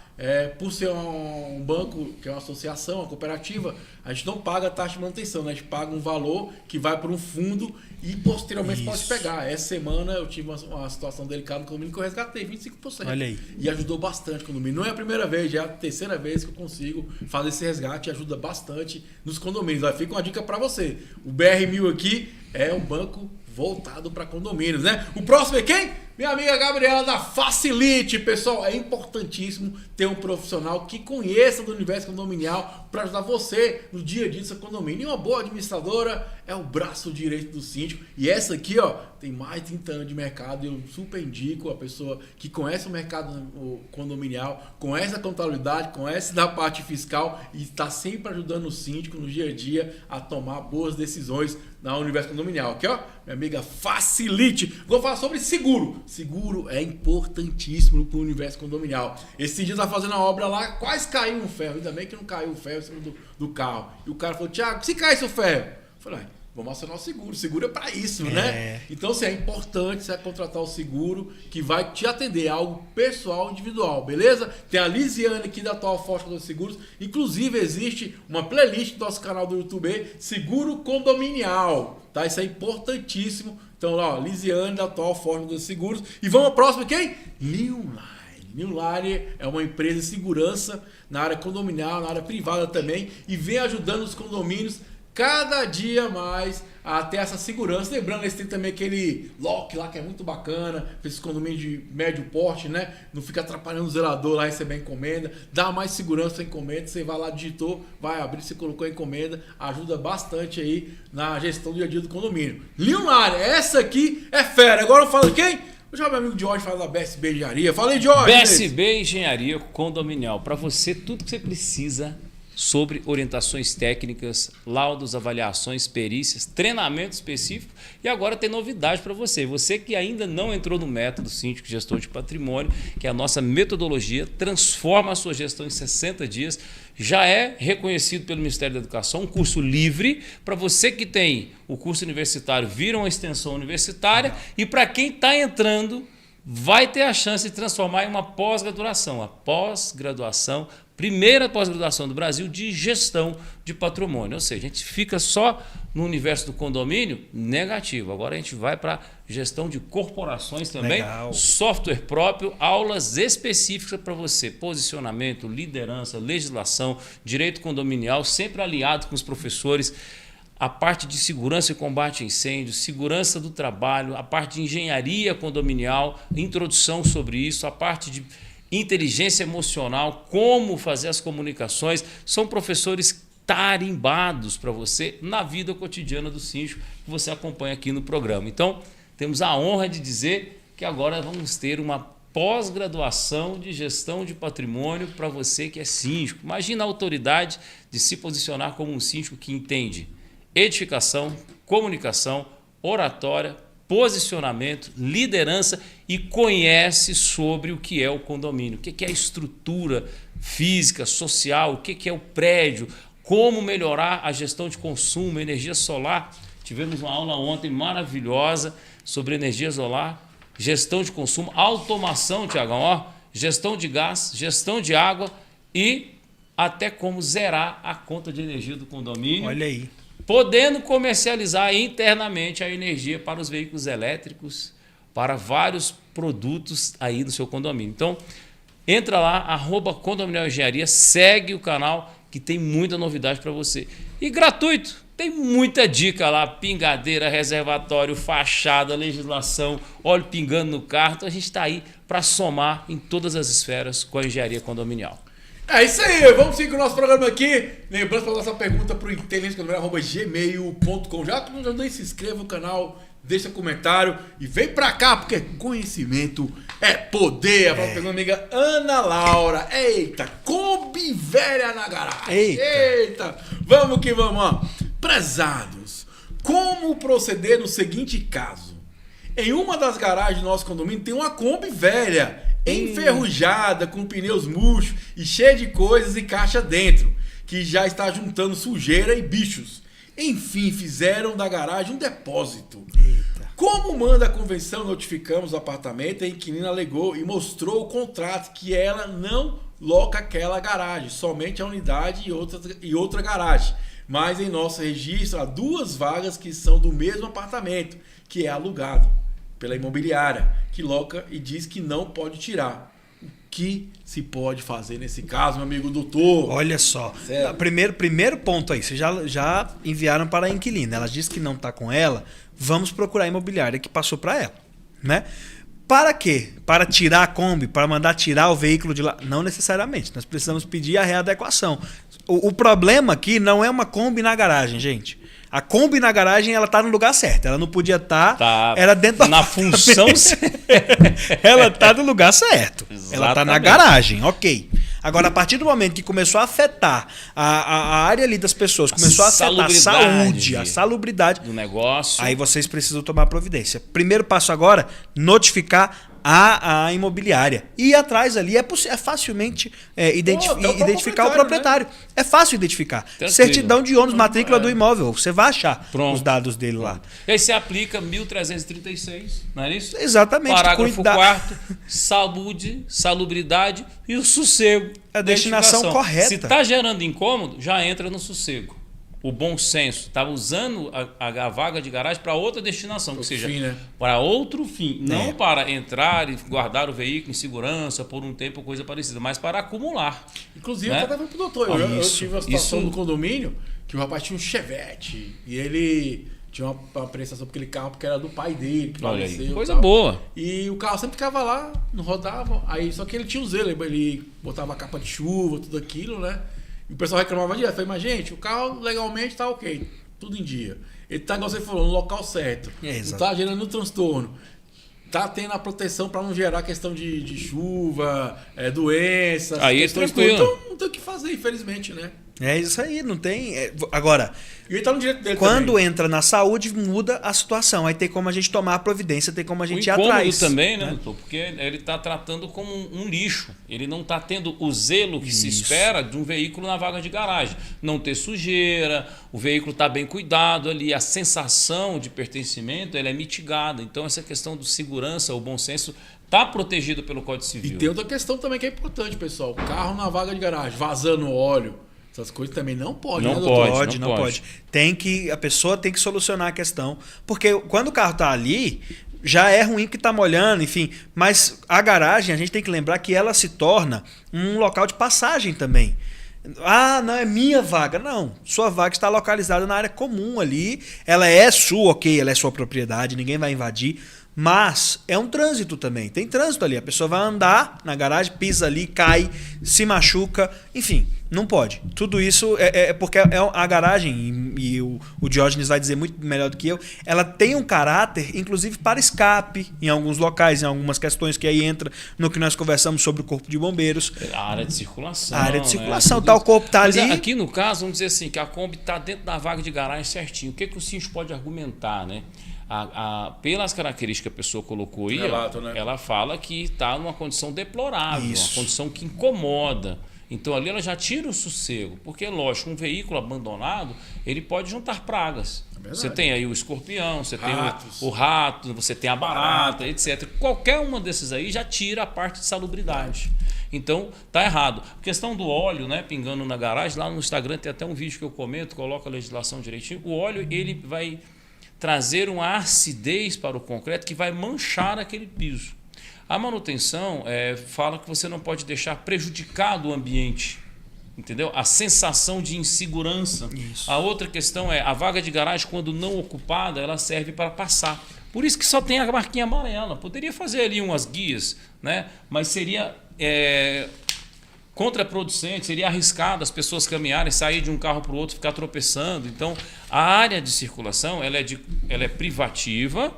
por ser um banco, que é uma associação, uma cooperativa, a gente não paga taxa de manutenção, né? A gente paga um valor que vai para um fundo e posteriormente pode pegar. Essa semana eu tive uma situação delicada no condomínio que eu resgatei 25%. Olha aí. E ajudou bastante o condomínio. Não é a primeira vez, já é a terceira vez que eu consigo fazer esse resgate e ajuda bastante nos condomínios. Aí fica uma dica para você. O BR1000 aqui é um banco voltado para condomínios, né? O próximo é quem? Minha amiga Gabriela da Facilite. Pessoal, é importantíssimo ter um profissional que conheça do universo condominial para ajudar você no dia a dia do seu condomínio. E uma boa administradora é o braço direito do síndico. E essa aqui, ó, tem mais de 30 anos de mercado. Eu super indico a pessoa que conhece o mercado condominial, conhece a contabilidade, conhece da parte fiscal e está sempre ajudando o síndico no dia a dia a tomar boas decisões na universo condominial. Aqui, ó, minha amiga Facilite. Vou falar sobre seguro. Seguro é importantíssimo para o universo condominial. Esse dia tá fazendo a obra lá, quase caiu um ferro. Ainda bem que não caiu o ferro em cima do carro. E o cara falou, Thiago, se caísse o ferro? Eu falei, vamos acionar o seguro. O seguro é para isso, né? Então, assim, é importante você contratar o seguro que vai te atender. É algo pessoal, individual, beleza? Tem a Lisiane aqui da Atual Forte dos Seguros. Inclusive, existe uma playlist do nosso canal do YouTube, Seguro Condominial. Tá? Isso é importantíssimo. Então, ó, Lisiane da Atual Forte dos Seguros. E vamos ao próximo, quem? Newline. Newline é uma empresa de segurança na área condominial, na área privada também. E vem ajudando os condomínios cada dia mais a ter essa segurança. Lembrando, eles têm também aquele lock lá que é muito bacana, para esses condomínios de médio porte, né? Não fica atrapalhando o zelador lá receber a encomenda, dá mais segurança à encomenda. Você vai lá, digitou, vai abrir, você colocou a encomenda, ajuda bastante aí na gestão do dia a dia do condomínio. Leonardo, essa aqui é fera. Agora eu falo quem? Eu já meu amigo Jorge fala da BSB Engenharia. Fala aí, Jorge. BSB Engenharia Condominial. Para você, tudo que você precisa sobre orientações técnicas, laudos, avaliações, perícias, treinamento específico. E agora tem novidade para você. Você que ainda não entrou no método Síndico Gestor de Patrimônio, que é a nossa metodologia, transforma a sua gestão em 60 dias. Já é reconhecido pelo Ministério da Educação, um curso livre. Para você que tem o curso universitário, vira uma extensão universitária. E para quem está entrando, vai ter a chance de transformar em uma pós-graduação. A pós-graduação, primeira pós-graduação do Brasil de gestão de patrimônio. Ou seja, a gente fica só no universo do condomínio negativo. Agora a gente vai para gestão de corporações também. Legal. Software próprio, aulas específicas para você. Posicionamento, liderança, legislação, direito condominial, sempre alinhado com os professores. A parte de segurança e combate a incêndios, segurança do trabalho, a parte de engenharia condominial, introdução sobre isso, a parte de inteligência emocional, como fazer as comunicações. São professores tarimbados para você na vida cotidiana do síndico que você acompanha aqui no programa. Então, temos a honra de dizer que agora vamos ter uma pós-graduação de gestão de patrimônio para você que é síndico. Imagina a autoridade de se posicionar como um síndico que entende edificação, comunicação, oratória, posicionamento, liderança e conhece sobre o que é o condomínio, o que é a estrutura física, social, o que é o prédio, como melhorar a gestão de consumo, energia solar. Tivemos uma aula ontem maravilhosa sobre energia solar, gestão de consumo, automação, Tiagão, gestão de gás, gestão de água e até como zerar a conta de energia do condomínio. Olha aí. Podendo comercializar internamente a energia para os veículos elétricos, para vários produtos aí no seu condomínio. Então, entra lá, @Condominial Engenharia, segue o canal que tem muita novidade para você. E gratuito, tem muita dica lá, pingadeira, reservatório, fachada, legislação, óleo pingando no carro. Então a gente está aí para somar em todas as esferas com a engenharia condominial. É isso aí, vamos seguir com o nosso programa aqui. Lembrando para nossa pergunta para o inteligênciacondominial@gmail.com. Já nem se inscreva no canal, deixa comentário e vem pra cá, porque conhecimento é poder. A nossa pergunta amiga Ana Laura. Eita, Kombi velha na garagem. Eita. Vamos que vamos, ó. Prezados, como proceder no seguinte caso? Em uma das garagens do nosso condomínio tem uma Kombi velha, enferrujada, com pneus murchos e cheia de coisas e caixa dentro, que já está juntando sujeira e bichos. Enfim, fizeram da garagem um depósito. Eita. Como manda a convenção, notificamos o apartamento, a inquilina alegou e mostrou o contrato que ela não loca aquela garagem, somente a unidade e outra garagem. Mas em nosso registro há 2 vagas que são do mesmo apartamento, que é alugado pela imobiliária, que loca e diz que não pode tirar. O que se pode fazer nesse caso, meu amigo doutor? Olha só, primeiro ponto aí, vocês já enviaram para a inquilina, ela disse que não está com ela, vamos procurar a imobiliária que passou para ela, né? Para quê? Para tirar a Kombi, para mandar tirar o veículo de lá? Não necessariamente, nós precisamos pedir a readequação. O problema aqui não é uma Kombi na garagem, gente. A Kombi na garagem, ela tá no lugar certo. Ela não podia estar... era dentro na função ela tá no lugar certo. Exatamente. Ela tá na garagem, ok. Agora, a partir do momento que começou a afetar a área ali das pessoas, começou a afetar a saúde, a salubridade do negócio, aí vocês precisam tomar providência. Primeiro passo agora, notificar a imobiliária. E ir atrás ali é facilmente identificar o proprietário. Né? É fácil identificar. Tranquilo. Certidão de ônus, matrícula do imóvel. Você vai achar os dados dele lá. E aí você aplica 1336, não é isso? Exatamente. Parágrafo 4º, saúde, salubridade e o sossego. A destinação correta. Se está gerando incômodo, já entra no sossego. O bom senso está usando a vaga de garagem para outra destinação, que seja fim, né? Para outro fim, não para entrar e guardar o veículo em segurança por um tempo ou coisa parecida, mas para acumular. Inclusive, eu estava pro doutor, eu tive a situação do condomínio que o rapaz tinha um Chevette e ele tinha uma prestação por aquele carro porque era do pai dele, que Olha faleceu. Aí, coisa boa. E o carro sempre ficava lá, não rodava, aí só que ele tinha um zelo, ele botava a capa de chuva, tudo aquilo, né? E o pessoal reclamava direto. Falei, mas gente, o carro legalmente tá ok, tudo em dia. Ele tá, igual você falou, no local certo. Não tá gerando transtorno. Tá tendo a proteção para não gerar questão de chuva, doenças. Aí é tranquilo. Então não tem o que fazer, infelizmente, né? É isso aí, não tem... Agora, e ele tá no direito dele quando também. entra na saúde, muda a situação. Aí tem como a gente tomar a providência, tem como a gente ir atrás. atrás. Também, né, doutor? Porque ele está tratando como um lixo. Ele não está tendo o zelo que se espera de um veículo na vaga de garagem. Não ter sujeira, o veículo está bem cuidado ali, a sensação de pertencimento ela é mitigada. Então, essa questão de segurança, o bom senso, está protegido pelo Código Civil. E tem outra questão também que é importante, pessoal. Carro na vaga de garagem, vazando óleo. Essas coisas também não pode, não né, pode, não pode. A pessoa tem que solucionar a questão. Porque quando o carro está ali, já é ruim que está molhando, enfim. Mas a garagem, a gente tem que lembrar que ela se torna um local de passagem também. Ah, não é minha vaga. Não, sua vaga está localizada na área comum ali. Ela é sua, ok, ela é sua propriedade, ninguém vai invadir. Mas é um trânsito também. Tem trânsito ali. A pessoa vai andar na garagem, pisa ali, cai, se machuca. Enfim, não pode. Tudo isso é porque a garagem, e o Diógenes vai dizer muito melhor do que eu, ela tem um caráter, inclusive para escape em alguns locais, em algumas questões que aí entra no que nós conversamos sobre o corpo de bombeiros. A área de circulação. A área de circulação, tá, o corpo está ali. Aqui no caso, vamos dizer assim, que a Kombi está dentro da vaga de garagem certinho. O que o síndico pode argumentar, né? Pelas características que a pessoa colocou aí, relato, né? Ela fala que está numa condição deplorável, Isso. uma condição que incomoda. Então ali ela já tira o sossego, porque lógico, um veículo abandonado, ele pode juntar pragas. Você tem aí o escorpião, você tem o rato, você tem a barata, etc. Qualquer uma desses aí já tira a parte de salubridade. Então, tá errado. A questão do óleo, né, pingando na garagem, lá no Instagram tem até um vídeo que eu comento, coloco a legislação direitinho. O óleo, ele vai trazer uma acidez para o concreto que vai manchar aquele piso. A manutenção fala que você não pode deixar prejudicado o ambiente Entendeu? A sensação de insegurança. Isso. A outra questão é a vaga de garagem, quando não ocupada, ela serve para passar. Por isso que só tem a marquinha amarela. Poderia fazer ali umas guias, né? Mas seria contraproducente, seria arriscado as pessoas caminharem, sair de um carro para o outro, ficar tropeçando. Então, a área de circulação ela é privativa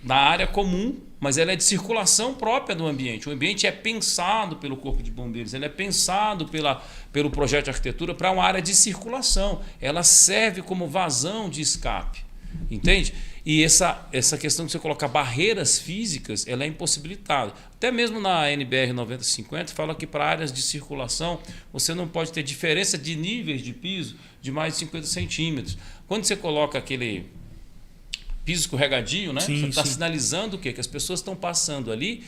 da área comum, mas ela é de circulação própria do ambiente. O ambiente é pensado pelo Corpo de Bombeiros, ele é pensado pelo projeto de arquitetura para uma área de circulação. Ela serve como vazão de escape, entende? E essa questão de você colocar barreiras físicas, ela é impossibilitada. Até mesmo na NBR 9050 fala que para áreas de circulação você não pode ter diferença de níveis de piso de mais de 50 centímetros. Quando você coloca aquele piso escorregadio, né? Sim, você está sim. sinalizando o quê? Que as pessoas estão passando ali,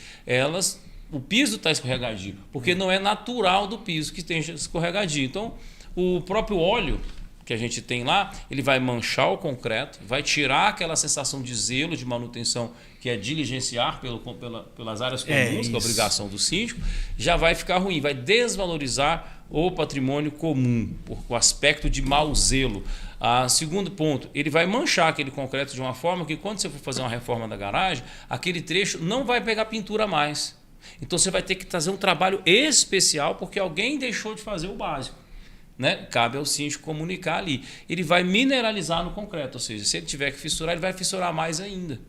o piso está escorregadio, porque não é natural do piso que esteja escorregadio. Então, o próprio óleo que a gente tem lá, ele vai manchar o concreto, vai tirar aquela sensação de zelo, de manutenção, que é diligenciar pelas áreas comuns, que é a obrigação do síndico, já vai ficar ruim, vai desvalorizar o patrimônio comum, por o aspecto de mau zelo. Segundo ponto, ele vai manchar aquele concreto de uma forma que quando você for fazer uma reforma da garagem, aquele trecho não vai pegar pintura mais. Então você vai ter que trazer um trabalho especial porque alguém deixou de fazer o básico. Né? Cabe ao síndico comunicar ali. Ele vai mineralizar no concreto, ou seja, se ele tiver que fissurar, ele vai fissurar mais ainda.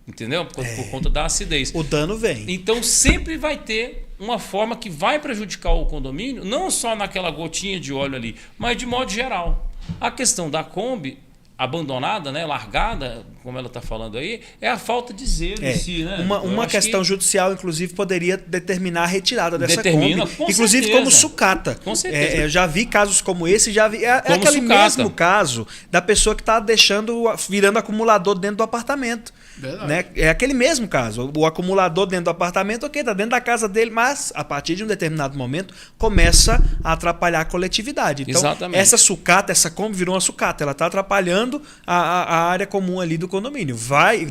Entendeu? Por conta da acidez. O dano vem. Então sempre vai ter uma forma que vai prejudicar o condomínio, não só naquela gotinha de óleo ali, mas de modo geral. A questão da Kombi abandonada, né, largada, como ela está falando aí, é a falta de zelo em si. Né? Uma questão judicial, inclusive, poderia determinar a retirada dessa Determina, Kombi. com Inclusive certeza. como sucata. Com certeza. Eu já vi casos como esse, já vi. É Como aquele sucata. mesmo caso da pessoa que está virando acumulador dentro do apartamento. Verdade. Né? É aquele mesmo caso. O acumulador dentro do apartamento, ok, está dentro da casa dele, mas a partir de um determinado momento começa a atrapalhar a coletividade. Então, Exatamente. essa sucata, essa Kombi virou uma sucata. Ela está atrapalhando a área comum ali do condomínio.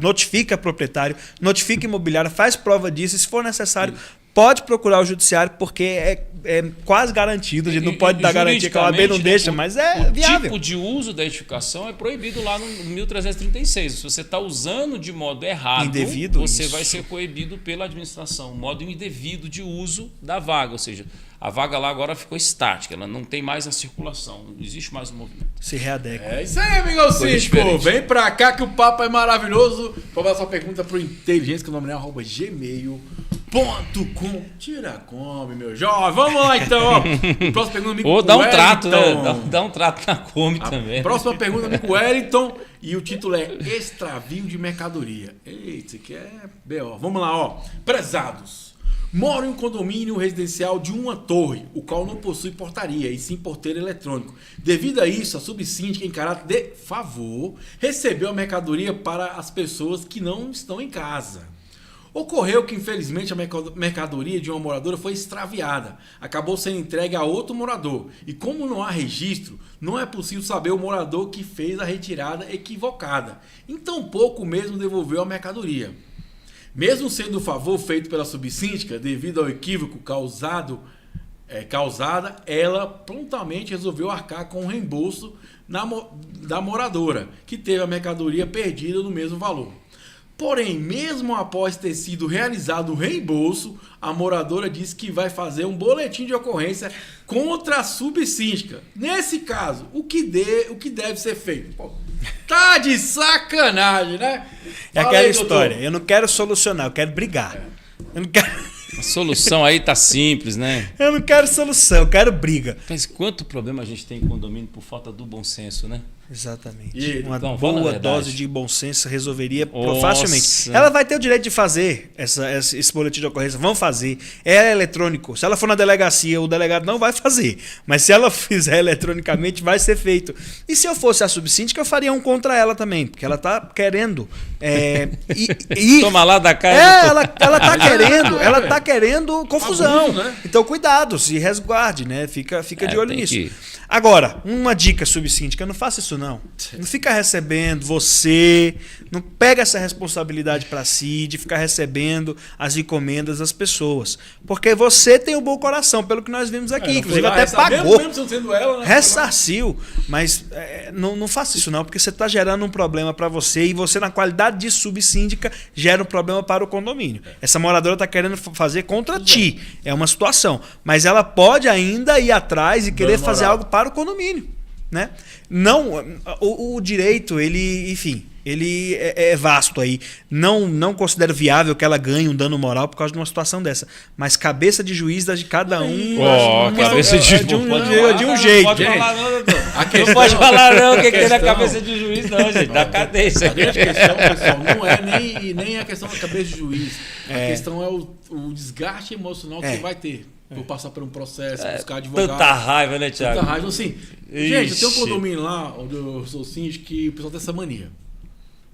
Notifica proprietário, notifica imobiliária, faz prova disso, e se for necessário, pode procurar o judiciário, porque é quase garantido. A gente não pode dar garantia que a OAB não deixa, mas é viável. O tipo de uso da edificação é proibido lá no 1336. Se você está usando de modo errado, Indevido, você isso. vai ser coibido pela administração. Modo indevido de uso da vaga, ou seja, a vaga lá agora ficou estática, ela não tem mais a circulação, não existe mais o movimento. Se readequa. É isso aí, amigão síndico. diferente. Vem pra cá que o papo é maravilhoso. Vou fazer sua pergunta pro inteligência@gmail.com. Tira a Kombi, meu jovem. Vamos lá, então. Ó. Próxima pergunta, amigo Ou dá um Wellington. trato, né? Dá um trato na Kombi também. Próxima pergunta, amigo Wellington. E o título é Extravio de Mercadoria. Eita, isso aqui é B.O. Vamos lá, ó. Prezados. Moro em um condomínio residencial de uma torre, o qual não possui portaria, e sim porteiro eletrônico. Devido a isso, a subsíndica, em caráter de favor, recebeu a mercadoria para as pessoas que não estão em casa. Ocorreu que, infelizmente, a mercadoria de uma moradora foi extraviada. Acabou sendo entregue a outro morador. E como não há registro, não é possível saber o morador que fez a retirada equivocada. Então, pouco mesmo devolveu a mercadoria. Mesmo sendo o favor feito pela subsíndica, devido ao equívoco causada, ela prontamente resolveu arcar com o reembolso da moradora, que teve a mercadoria perdida no mesmo valor. Porém, mesmo após ter sido realizado o reembolso, a moradora disse que vai fazer um boletim de ocorrência contra a subsíndica. Nesse caso, o que deve ser feito? Pô, tá de sacanagem, né? É Fala aquela aí, doutor. história. Eu não quero solucionar, eu quero brigar. Eu não quero... A solução aí tá simples, né? Eu não quero solução, eu quero briga. Mas quanto problema a gente tem em condomínio por falta do bom senso, né? Exatamente. E, Uma então, fala a boa verdade. dose de bom senso resolveria Nossa. facilmente. Ela vai ter o direito de fazer esse boletim de ocorrência. Vão fazer. É eletrônico. Se ela for na delegacia, o delegado não vai fazer. Mas se ela fizer eletronicamente, vai ser feito. E se eu fosse a subsíndica, eu faria um contra ela também. Porque ela tá querendo ir. Toma lá da cara. Ela tá querendo confusão. Abuso, né? Então, cuidado, se resguarde, né? Fica de olho tem nisso. que- Agora, uma dica subsíndica, não faça isso não. Não fica recebendo você, não pega essa responsabilidade para si de ficar recebendo as encomendas das pessoas. Porque você tem o bom coração, pelo que nós vimos aqui. Inclusive até pagou. Mesmo sendo ela, né? Ressarciu. Mas não faça isso não, porque você está gerando um problema para você e você, na qualidade de subsíndica, gera um problema para o condomínio. Essa moradora está querendo fazer contra ti. É uma situação. Mas ela pode ainda ir atrás e querer fazer algo para o condomínio, né? Não, o direito, ele, enfim, ele é vasto aí. Não considero viável que ela ganhe um dano moral por causa de uma situação dessa. Mas cabeça de juiz de cada um. Cabeça de juiz de um jeito. Não pode falar não, doutor. Não pode falar não o que tem na cabeça de juiz, não, gente. Da cadeia. A grande questão, pessoal, não é nem a questão da cabeça de juiz. A questão é o desgaste emocional que você vai ter. Por passar por um processo, buscar advogado. Tanta raiva, né, Thiago? Tanta raiva. Assim, gente, eu tenho um condomínio lá, onde eu sou síndico, que o pessoal tem essa mania.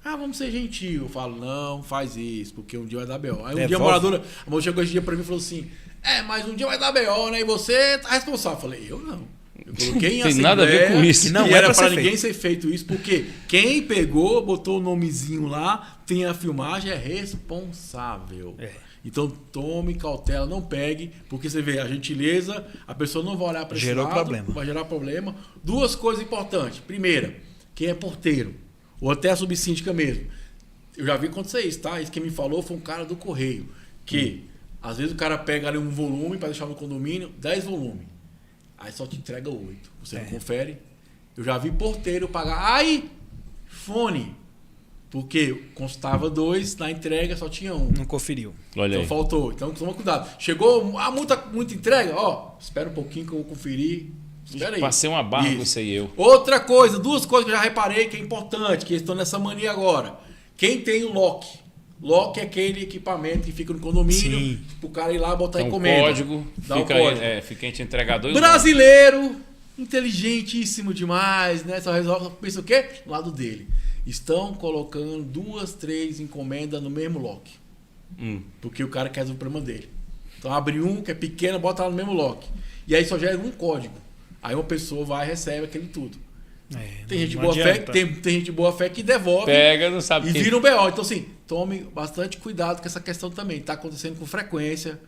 Vamos ser gentil. Eu falo, não, faz isso, porque um dia vai dar B.O. Aí um dia a moradora chegou esse dia pra mim e falou assim, mas um dia vai dar B.O., né? E você tá responsável. Eu falei, eu não. Eu coloquei em tem nada a ver com isso. Não era pra ninguém ser feito isso, porque quem pegou, botou o nomezinho lá, tem a filmagem, é responsável. Então tome cautela, não pegue, porque você vê a gentileza, a pessoa não vai olhar para esse lado, vai gerar problema. Duas coisas importantes. Primeira, quem é porteiro, ou até a subsíndica mesmo. Eu já vi acontecer isso, tá? Isso que me falou foi um cara do correio, que às vezes o cara pega ali um volume para deixar no condomínio, 10 volumes. Aí só te entrega 8. Você não confere. Eu já vi porteiro pagar iPhone. Porque constava 2, na entrega só tinha 1. Não conferiu. Olha então aí. Faltou. Então toma cuidado. Chegou muita entrega? Espera um pouquinho que eu vou conferir. Espera aí. Passei uma barra com isso aí, eu. Outra coisa, duas coisas que eu já reparei que é importante, que estão nessa mania agora. Quem tem o lock? Lock é aquele equipamento que fica no condomínio, o cara ir lá botar encomenda. Código, fica entre entregador e brasileiro, inteligentíssimo demais, né? Só resolve, pensa o quê? Do lado dele. Estão colocando 2, 3 encomendas no mesmo lock. Porque o cara quer resolver o problema dele. Então abre um que é pequeno, bota lá no mesmo lock. E aí só gera um código. Aí uma pessoa vai e recebe aquele tudo. Tem gente boa fé, tem gente boa fé que devolve. Pega, não sabe e vira um B.O. Então, assim, tome bastante cuidado com essa questão também. Está acontecendo com frequência.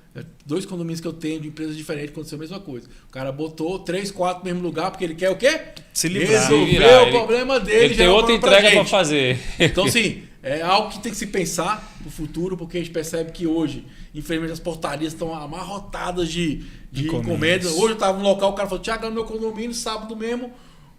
2 condomínios que eu tenho de empresas diferentes aconteceu a mesma coisa. O cara botou 3, 4 no mesmo lugar porque ele quer o quê? Se livrar. Resolver o problema dele. Ele tem outra entrega para fazer. Então, assim, é algo que tem que se pensar no futuro, porque a gente percebe que hoje, infelizmente, as portarias estão amarrotadas de encomendas. Hoje eu estava no local, o cara falou, Thiago, no meu condomínio, sábado mesmo,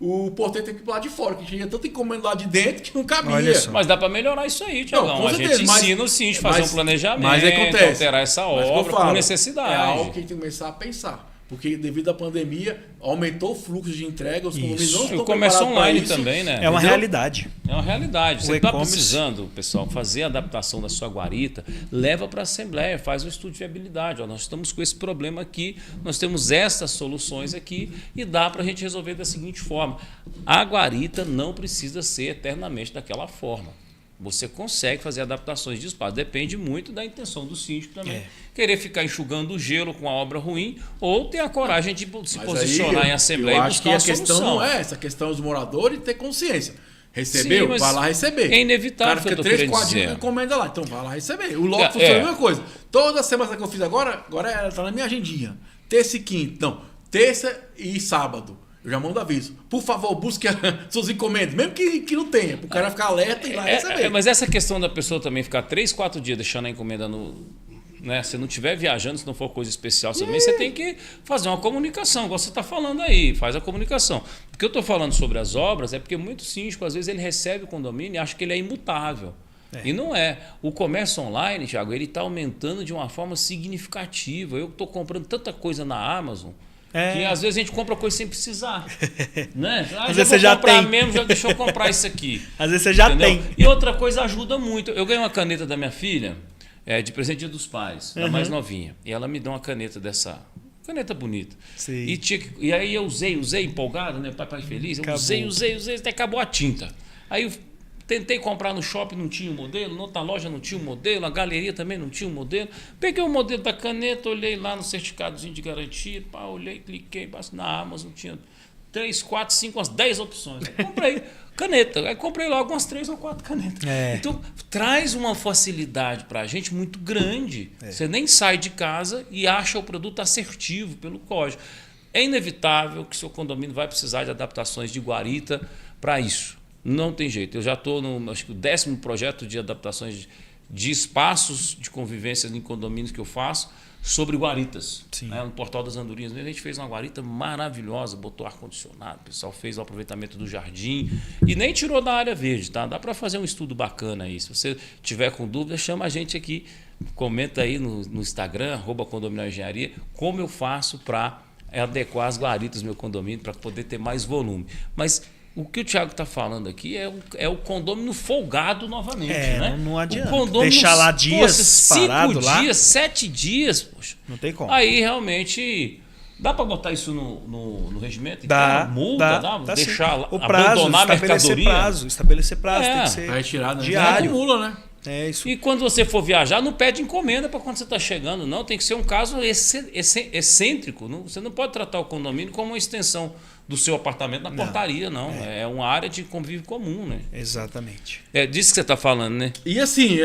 o porteiro tem que ir pro lado de fora, que tinha tanto encomenda lá de dentro que não cabia. Mas dá para melhorar isso aí, Thiagão. A gente ensina o síndico a fazer um planejamento, mas acontece, alterar essa obra por necessidade. É algo que a gente tem que começar a pensar. Porque devido à pandemia, aumentou o fluxo de entrega, os condomínios não estão o comércio online isso. também, né? É uma realidade. É uma realidade. Você está precisando, pessoal, fazer a adaptação da sua guarita, leva para a Assembleia, faz um estudo de viabilidade. Nós estamos com esse problema aqui, nós temos essas soluções aqui e dá para a gente resolver da seguinte forma. A guarita não precisa ser eternamente daquela forma. Você consegue fazer adaptações de espaço. Depende muito da intenção do síndico também. Querer ficar enxugando o gelo com a obra ruim ou ter a coragem de se posicionar em assembleia e buscar uma solução. A questão não é essa. A questão dos moradores ter consciência. Recebeu? Sim, vai lá receber. É inevitável. O cara fica 3, 4 dias encomenda lá. Então vai lá receber. O lote funciona a mesma coisa. Toda semana que eu fiz agora está na minha agendinha. Terça e quinta. Não, terça e sábado. Eu já mando aviso. Por favor, busque suas encomendas. Mesmo que não tenha. Para o cara ficar alerta e ir lá receber. Mas essa questão da pessoa também ficar 3, 4 dias deixando a encomenda no... Né? Se não estiver viajando, se não for coisa especial também, você tem que fazer uma comunicação, igual você está falando aí, faz a comunicação. O que eu estou falando sobre as obras é porque muito síndico, às vezes, ele recebe o condomínio e acha que ele é imutável. E não é. O comércio online, Thiago, ele está aumentando de uma forma significativa. Eu estou comprando tanta coisa na Amazon que às vezes a gente compra coisa sem precisar. Né? Às vezes você já tem. Mesmo, deixa eu comprar isso aqui. Às vezes você já tem. E outra coisa ajuda muito. Eu ganhei uma caneta da minha filha, de presente Dia dos Pais, da mais novinha. E ela me deu uma caneta dessa... Caneta bonita. Sim. E aí eu usei empolgado, né? Papai feliz. Eu usei, até acabou a tinta. Aí eu tentei comprar no shopping, não tinha o modelo, na outra loja não tinha o modelo, a galeria também não tinha o modelo. Peguei o modelo da caneta, olhei lá no certificadozinho de garantia, olhei, cliquei, na Amazon, tinha 3, 4, 5, umas 10 opções. Aí comprei caneta. Aí comprei logo umas 3 ou 4 canetas. Então, traz uma facilidade para a gente muito grande. Você nem sai de casa e acha o produto assertivo pelo código. É inevitável que seu condomínio vai precisar de adaptações de guarita para isso. Não tem jeito. Eu já estou no acho que o 10º projeto de adaptações de espaços de convivência em condomínios que eu faço sobre guaritas. Né? No Portal das Andorinhas, a gente fez uma guarita maravilhosa, botou ar-condicionado, o pessoal fez o aproveitamento do jardim e nem tirou da área verde. Tá? Dá para fazer um estudo bacana aí. Se você tiver com dúvida, chama a gente aqui, comenta aí no Instagram, @condomínio-engenharia, como eu faço para adequar as guaritas do meu condomínio para poder ter mais volume. Mas o que o Thiago está falando aqui é o condômino folgado novamente. Né? Não adianta. O deixar lá dias parado 5 dias, 7 dias. Poxa. Não tem como. Aí realmente dá para botar isso no regimento? Dá. Multa, dá deixar lá, o prazo, abandonar a mercadoria. Estabelecer prazo, tem que ser Vai tirar, né? diário. Acumula, né? É isso. E quando você for viajar, não pede encomenda para quando você está chegando, não. Tem que ser um caso excêntrico. Você não pode tratar o condomínio como uma extensão do seu apartamento na portaria, não. É uma área de convívio comum, né? Exatamente. É disso que você está falando, né? E assim,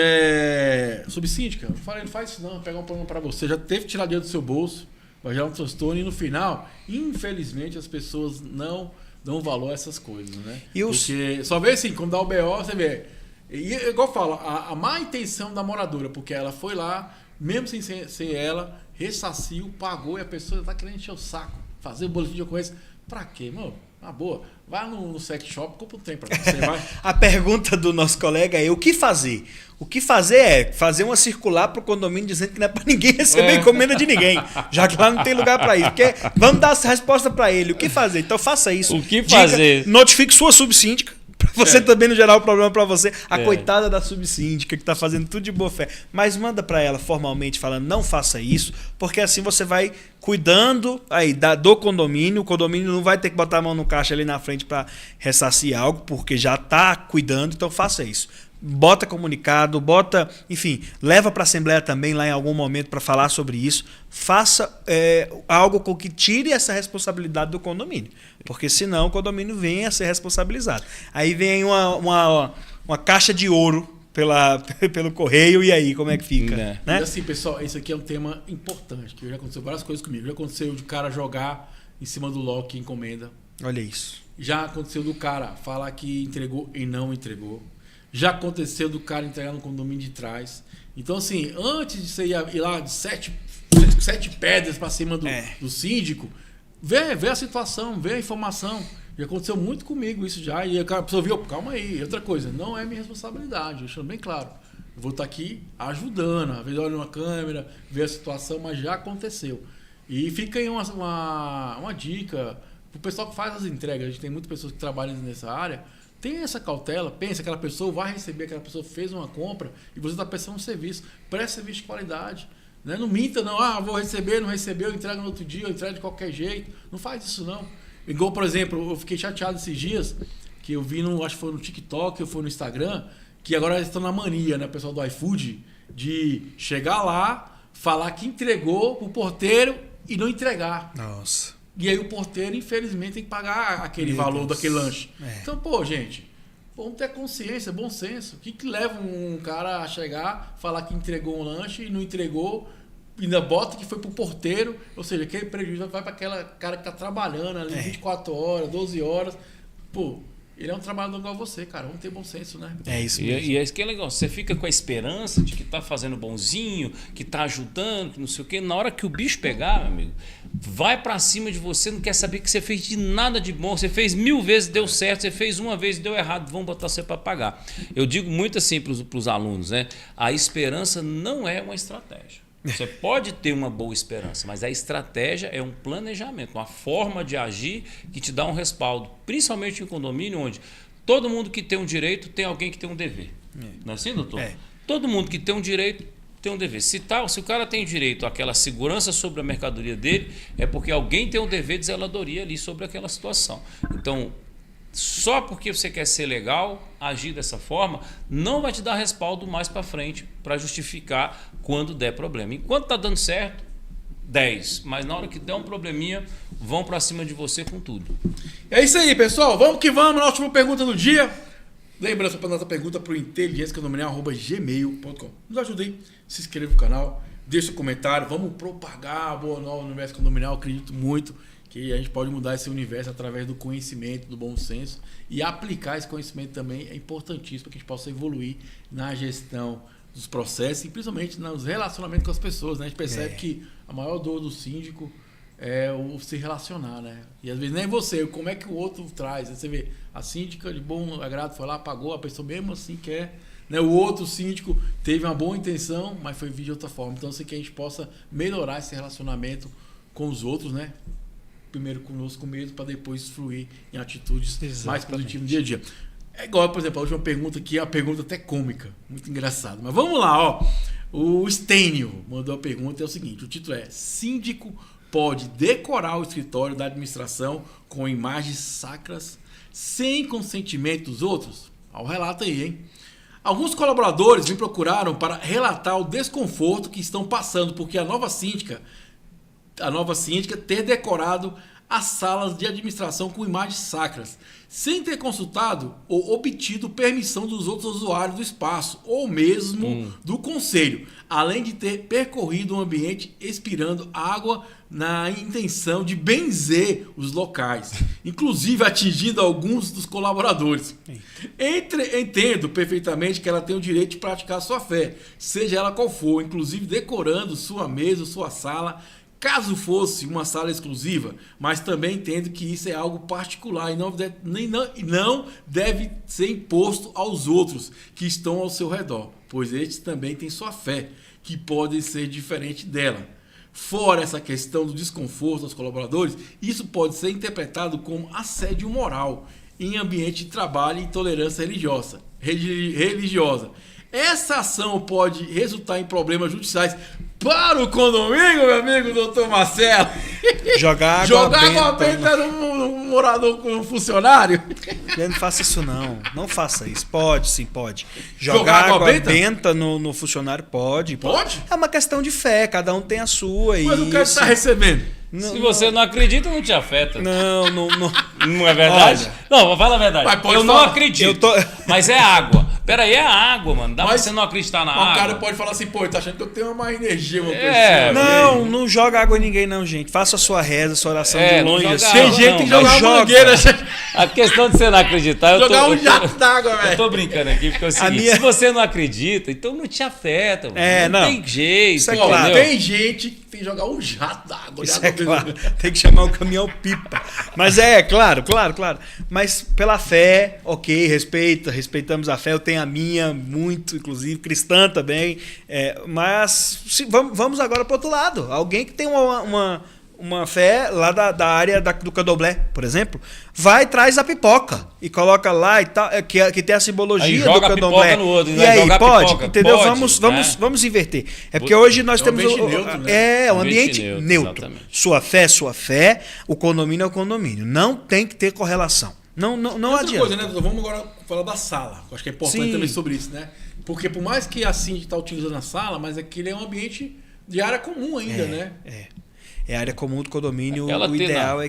subsíndica, eu falei, não faz isso não, pegar um problema para você. Já teve que tirar dinheiro do seu bolso, vai gerar um transtorno e no final, infelizmente, as pessoas não dão valor a essas coisas, né? Porque só vê assim, quando dá o BO, você vê. E igual eu falo, a má intenção da moradora, porque ela foi lá, mesmo sem ser ela, ressarciu, pagou e a pessoa está querendo encher o saco, fazer o boletim de ocorrência. Pra quê, mano? Na boa. Vai no sex shop, compra um trem pra você. Vai. A pergunta do nosso colega é: o que fazer? O que fazer é fazer uma circular pro condomínio dizendo que não é pra ninguém receber encomenda de ninguém. Já que lá não tem lugar pra isso. Porque vamos dar essa resposta pra ele. O que fazer? Então faça isso. O que fazer? Notifique sua subsíndica. Pra você também não gerar o problema pra você. A coitada da subsíndica que tá fazendo tudo de boa fé. Mas manda pra ela formalmente falando: não faça isso, porque assim você vai cuidando aí do condomínio. O condomínio não vai ter que botar a mão no caixa ali na frente pra ressarcir algo, porque já tá cuidando. Então faça isso. Bota comunicado, enfim, leva para a Assembleia também lá em algum momento para falar sobre isso. Faça algo com que tire essa responsabilidade do condomínio, porque senão o condomínio vem a ser responsabilizado. Aí vem uma caixa de ouro pelo correio, e aí como é que fica? Né? E assim, pessoal, isso aqui é um tema importante, que já aconteceu várias coisas comigo. Já aconteceu de cara jogar em cima do lock encomenda. Olha isso. Já aconteceu do cara falar que entregou e não entregou. Já aconteceu do cara entregar no condomínio de trás. Então, assim, antes de você ir lá de 7 pedras para cima do síndico, vê a situação, vê a informação. Já aconteceu muito comigo isso já. E a pessoa viu, calma aí. Outra coisa, não é minha responsabilidade, deixando bem claro. Eu vou estar aqui ajudando, às vezes olha uma câmera, vê a situação, mas já aconteceu. E fica aí uma dica pro pessoal que faz as entregas. A gente tem muitas pessoas que trabalham nessa área. Tenha essa cautela, pense, aquela pessoa vai receber, aquela pessoa fez uma compra e você está prestando um serviço, preste serviço de qualidade. Né? Não minta, não, vou receber, não recebeu, eu entrego no outro dia, eu entrego de qualquer jeito. Não faz isso, não. Igual, por exemplo, eu fiquei chateado esses dias, que eu vi, acho que foi no TikTok, ou foi no Instagram, que agora eles estão na mania, né, o pessoal do iFood, de chegar lá, falar que entregou pro porteiro e não entregar. Nossa. E aí o porteiro, infelizmente, tem que pagar aquele valor daquele lanche. Então, gente, vamos ter consciência, bom senso. O que leva um cara a chegar, falar que entregou um lanche e não entregou, ainda bota que foi pro porteiro, ou seja, aquele prejuízo vai para aquela cara que tá trabalhando ali 24 horas, 12 horas. Ele é um trabalhador igual você, cara. Vamos ter bom senso, né? É isso mesmo. E é isso que é legal. Você fica com a esperança de que tá fazendo bonzinho, que tá ajudando, que não sei o quê. Na hora que o bicho pegar, meu amigo, vai para cima de você, não quer saber que você fez de nada de bom. Você fez 1000 vezes, deu certo. Você fez uma vez, deu errado. Vão botar você para pagar. Eu digo muito assim pros alunos, né? A esperança não é uma estratégia. Você pode ter uma boa esperança, mas a estratégia é um planejamento, uma forma de agir que te dá um respaldo, principalmente em condomínio onde todo mundo que tem um direito tem alguém que tem um dever. Não é assim, doutor? Todo mundo que tem um direito tem um dever. Se o cara tem direito àquela segurança sobre a mercadoria dele, é porque alguém tem um dever de zeladoria ali sobre aquela situação. Então, só porque você quer ser legal, agir dessa forma, não vai te dar respaldo mais para frente para justificar quando der problema. Enquanto está dando certo, 10. Mas na hora que der um probleminha, vão pra cima de você com tudo. É isso aí, pessoal. Vamos que vamos na última pergunta do dia. Lembrança para nossa pergunta para o inteligenciacondominial@gmail.com. Nos ajude aí, se inscreva no canal, deixa um comentário, vamos propagar a boa nova no universo condominial. Acredito muito que a gente pode mudar esse universo através do conhecimento, do bom senso, e aplicar esse conhecimento também é importantíssimo para que a gente possa evoluir na gestão dos processos e principalmente nos relacionamentos com as pessoas, né? A gente percebe que a maior dor do síndico é o se relacionar, né? E às vezes nem você, como é que o outro traz. Você vê, a síndica de bom agrado foi lá, pagou, a pessoa mesmo assim quer, né? O outro síndico teve uma boa intenção, mas foi vir de outra forma. Então, assim, que a gente possa melhorar esse relacionamento com os outros, né? Primeiro conosco mesmo, para depois fluir em atitudes mais positivas no dia a dia. É igual, por exemplo, a última pergunta aqui, é uma pergunta até cômica, muito engraçada. Mas vamos lá, ó. O Stênio mandou a pergunta, é o seguinte, o título é: síndico pode decorar o escritório da administração com imagens sacras sem consentimento dos outros? Olha o relato aí, hein? Alguns colaboradores me procuraram para relatar o desconforto que estão passando porque a nova síndica ter decorado as salas de administração com imagens sacras, sem ter consultado ou obtido permissão dos outros usuários do espaço, ou mesmo do conselho, além de ter percorrido o ambiente expirando água na intenção de benzer os locais, inclusive atingindo alguns dos colaboradores. Entendo perfeitamente que ela tem o direito de praticar sua fé, seja ela qual for, inclusive decorando sua mesa, sua sala, caso fosse uma sala exclusiva, mas também entendo que isso é algo particular e não deve ser imposto aos outros que estão ao seu redor, pois estes também têm sua fé, que pode ser diferente dela. Fora essa questão do desconforto dos colaboradores, isso pode ser interpretado como assédio moral em ambiente de trabalho e intolerância religiosa. Essa ação pode resultar em problemas judiciais para o condomínio, meu amigo doutor Marcelo. Jogar água benta num morador, com um funcionário. Não faça isso não. Não faça isso. Pode, sim, pode. Jogar água benta no funcionário pode. Pode? É uma questão de fé, cada um tem a sua. Mas o cara está recebendo. Se você não acredita, não te afeta. Não. Não é verdade? Olha, não, fala a verdade. Eu não acredito. Mas é água. Pera aí, é água, mano. Dá pra você não acreditar na água. O cara pode falar assim, pô, ele tá achando que eu tenho uma energia, uma coisa assim. Não joga água em ninguém, não, gente. Faça a sua reza, a sua oração de longe. Tem gente que joga uma mangueira. A questão de você não acreditar, jogar um jato d'água, velho. Eu tô brincando aqui, porque é o seguinte, se você não acredita, então não te afeta. Não tem jeito. Isso é claro. Tem gente que tem que jogar um jato d'água. Isso é claro. Tem que chamar o caminhão pipa. Mas claro. Mas pela fé, ok, respeitamos a fé. Eu tenho a minha, muito, inclusive, cristã também. Mas vamos agora para o outro lado. Alguém que tem uma fé lá da área do candomblé, por exemplo, vai e traz a pipoca e coloca lá e tal, que tem a simbologia do candomblé. No outro, e aí, pode, pipoca, entendeu? pode, vamos inverter. É porque hoje nós temos um ambiente neutro. Sua fé, o condomínio é o condomínio. Não tem que ter correlação. Não adianta. Coisa, né, vamos agora falar da sala. Acho que é importante também sobre isso, né? Porque por mais que a síndica está utilizando a sala, mas aquele é um ambiente de área comum ainda, né? É área comum do condomínio. O ideal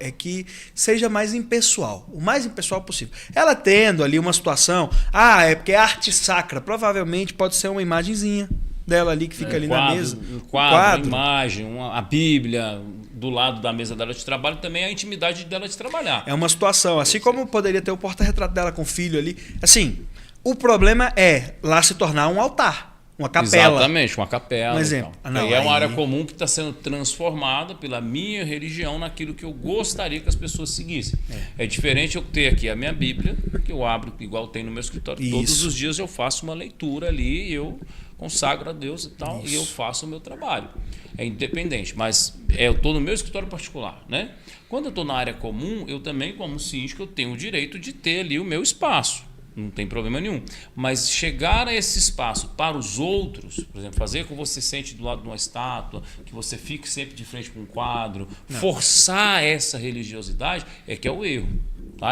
é que seja mais impessoal, o mais impessoal possível. Ela tendo ali uma situação, é porque é arte sacra, provavelmente pode ser uma imagenzinha dela ali que fica ali na mesa. Um quadro, imagem, a Bíblia do lado da mesa dela de trabalho, também é a intimidade dela de trabalhar. É uma situação, assim como poderia ter o porta-retrato dela com o filho ali. Assim, o problema é lá se tornar um altar. Uma capela. Exatamente, uma capela. Um exemplo. É uma área comum que está sendo transformada pela minha religião naquilo que eu gostaria que as pessoas seguissem. É diferente eu ter aqui a minha Bíblia, que eu abro igual tem no meu escritório. Isso. Todos os dias eu faço uma leitura ali, eu consagro a Deus e tal, e eu faço o meu trabalho. É independente, mas eu estou no meu escritório particular, né? Quando eu estou na área comum, eu também, como síndico, eu tenho o direito de ter ali o meu espaço. Não tem problema nenhum. Mas chegar a esse espaço para os outros, por exemplo, fazer com que você sente do lado de uma estátua, que você fique sempre de frente para um quadro, forçar essa religiosidade, é que é o erro.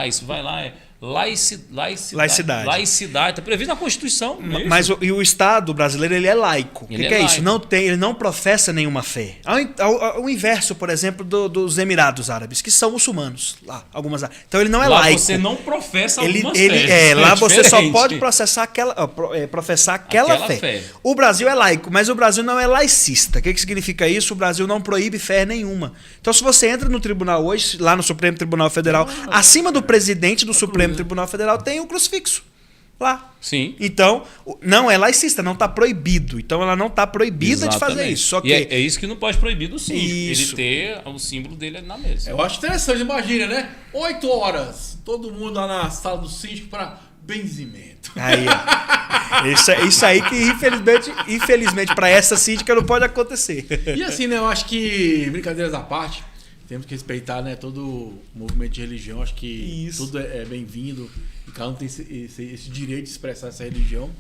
Isso vai lá, Laicidade. Laicidade. Está previsto na Constituição. Mas o Estado brasileiro ele é laico. O que é isso? Ele não professa nenhuma fé. Ao inverso, por exemplo, dos Emirados Árabes, que são muçulmanos. Lá, algumas. Então ele não é lá laico. Você não professa algumas fés. Lá você só pode professar aquela fé. O Brasil é laico, mas o Brasil não é laicista. O que significa isso? O Brasil não proíbe fé nenhuma. Então, se você entra no tribunal hoje, lá no Supremo Tribunal Federal, acima do presidente do Supremo Tribunal Federal tem um crucifixo. Lá. Sim. Então, não é laicista, não está proibido. Então, ela não está proibida de fazer isso. Só que é isso que não pode proibir do síndico. Ele ter o símbolo dele na mesa. Eu acho interessante, imagina, né? 8 horas, todo mundo lá na sala do síndico para benzimento. Aí, ó. Isso aí que, infelizmente, para essa síndica não pode acontecer. E assim, né? Eu acho que, brincadeiras à parte, temos que respeitar, né, todo o movimento de religião. Acho que tudo é bem-vindo. E cada um tem esse direito de expressar essa religião.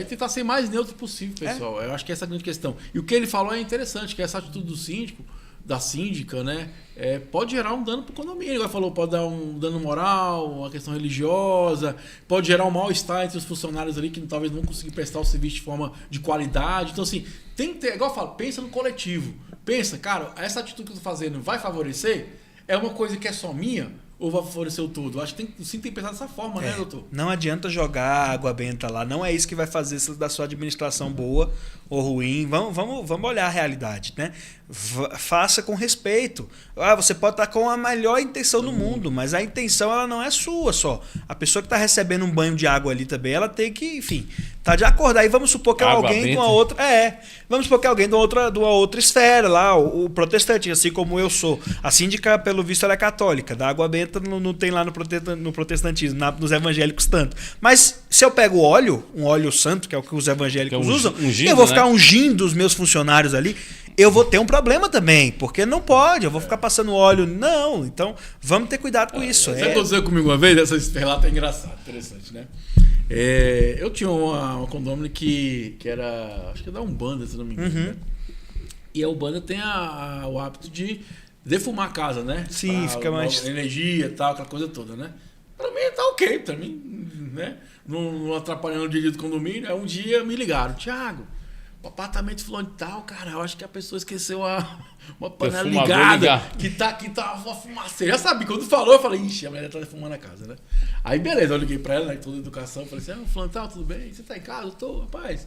Tentar ser mais neutro possível, pessoal. Eu acho que essa é a grande questão. E o que ele falou é interessante, que essa atitude do síndico, da síndica, né, pode gerar um dano para o condomínio. Ele falou, pode dar um dano moral, uma questão religiosa, pode gerar um mal-estar entre os funcionários ali que talvez não vão conseguir prestar o serviço de forma de qualidade. Então, assim, tem que ter, igual eu falo, pensa no coletivo. Pensa, cara, essa atitude que eu estou fazendo vai favorecer? É uma coisa que é só minha? Ou vai favorecer o todo? Acho que tem que pensar dessa forma, né, doutor? Não adianta jogar água benta lá. Não é isso que vai fazer da sua administração boa ou ruim. Vamos olhar a realidade, né? Faça com respeito. Você pode estar com a melhor intenção do mundo, mas a intenção ela não é sua só. A pessoa que está recebendo um banho de água ali também, ela tem que, enfim, tá de acordo. Aí vamos supor que é alguém de uma outra. Vamos supor que é alguém de uma outra esfera lá, o protestante, assim como eu sou. A síndica, pelo visto, ela é católica. Da água benta não tem lá no protestantismo, nos evangélicos tanto. Mas se eu pego um óleo santo, que é o que os evangélicos usam, eu vou ficar ungindo os meus funcionários ali, eu vou ter um problema também, porque não pode, eu vou ficar passando óleo. Não, então vamos ter cuidado com isso. Você aconteceu comigo uma vez, essa relato é engraçado, interessante, né? Eu tinha uma condomínio que era, acho que da Umbanda, se não me engano, né? E a Umbanda tem o hábito de defumar a casa, né? Sim, fica mais... energia e tal, aquela coisa toda, né? Pra mim tá ok, pra mim, né? Não atrapalhando o dia do condomínio. Aí um dia me ligaram, Thiago, o apartamento fulano de tal, cara, eu acho que a pessoa esqueceu uma panela ligada, que tá uma fumaceira. Já sabe, quando falou, eu falei, ixi, a mulher tá defumando a casa, né? Aí beleza, eu liguei pra ela, né, toda a educação, falei assim, fulano tal, tudo bem? Você tá em casa? Eu tô, rapaz.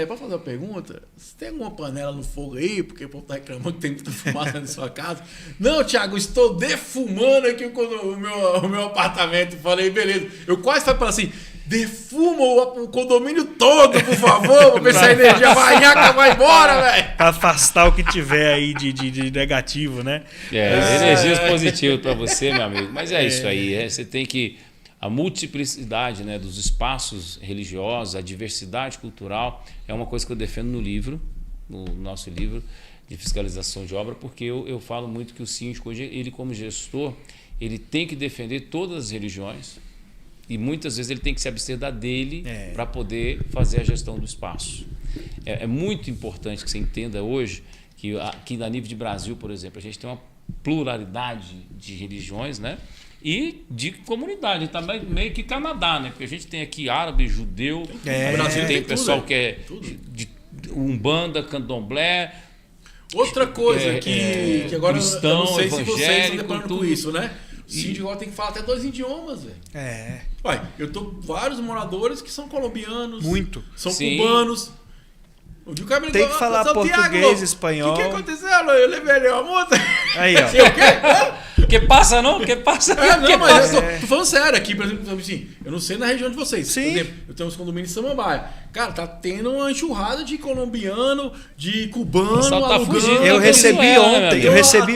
Posso fazer uma pergunta? Você tem alguma panela no fogo aí? Porque o povo tá reclamando que tem muita fumaça na sua casa. Não, Thiago, estou defumando aqui o meu apartamento. Falei, beleza. Eu quase falei para ela assim, defuma o condomínio todo, por favor, pra ver se a energia vai embora, velho. Pra afastar o que tiver aí de negativo, né? Energias positivas para você, meu amigo. Mas é isso aí, você tem que... A multiplicidade, né, dos espaços religiosos, a diversidade cultural é uma coisa que eu defendo no nosso livro de fiscalização de obra, porque eu falo muito que o síndico hoje, ele como gestor, ele tem que defender todas as religiões e muitas vezes ele tem que se abster da dele para poder fazer a gestão do espaço. É muito importante que você entenda hoje que aqui a nível de Brasil, por exemplo, a gente tem uma pluralidade de religiões, né? E de comunidade, também meio que Canadá, né? Porque a gente tem aqui árabe, judeu, tem pessoal que é de Umbanda, Candomblé. Outra coisa que agora cristão, eu não sei se vocês estão evangélico, deparando com isso, né? O síndico agora tem que falar até 2 idiomas, velho. Ué, eu tô com vários moradores que são colombianos, são cubanos. Tem que falar português, espanhol. O que aconteceu? Eu levei ele uma multa. Aí, ó. O quê? Que passa, não? Que passa? Mas eu tô falando sério aqui, por exemplo, assim, eu não sei na região de vocês. Sim. Por exemplo, eu tenho uns condomínios em Samambaia. Cara, tá tendo uma enxurrada de colombiano, de cubano, alugando. Eu recebi ontem.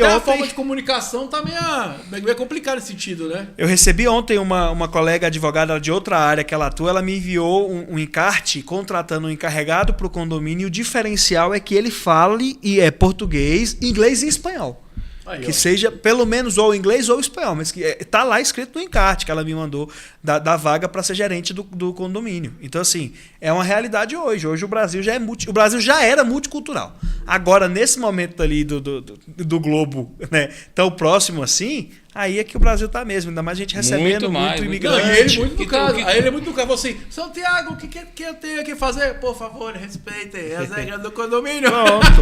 A forma de comunicação tá meio complicada nesse sentido, né? Eu recebi ontem uma colega advogada de outra área que ela atua, ela me enviou um encarte contratando um encarregado para o condomínio. E o diferencial é que ele fale português, inglês e espanhol. Aí, que seja pelo menos ou inglês ou espanhol, mas que tá lá escrito no encarte que ela me mandou da vaga para ser gerente do condomínio. Então, assim, é uma realidade hoje. Hoje o Brasil já o Brasil já era multicultural. Agora, nesse momento ali do globo, né, tão próximo assim, Aí é que o Brasil tá mesmo, ainda mais a gente recebendo Muito mais, muito muito Não, imigrante. e ele muito no Que- caso. que- Aí ele é muito no caso. Falou assim: São Tiago, o que eu tenho que fazer? Por favor, respeitem as regras do condomínio. Pronto.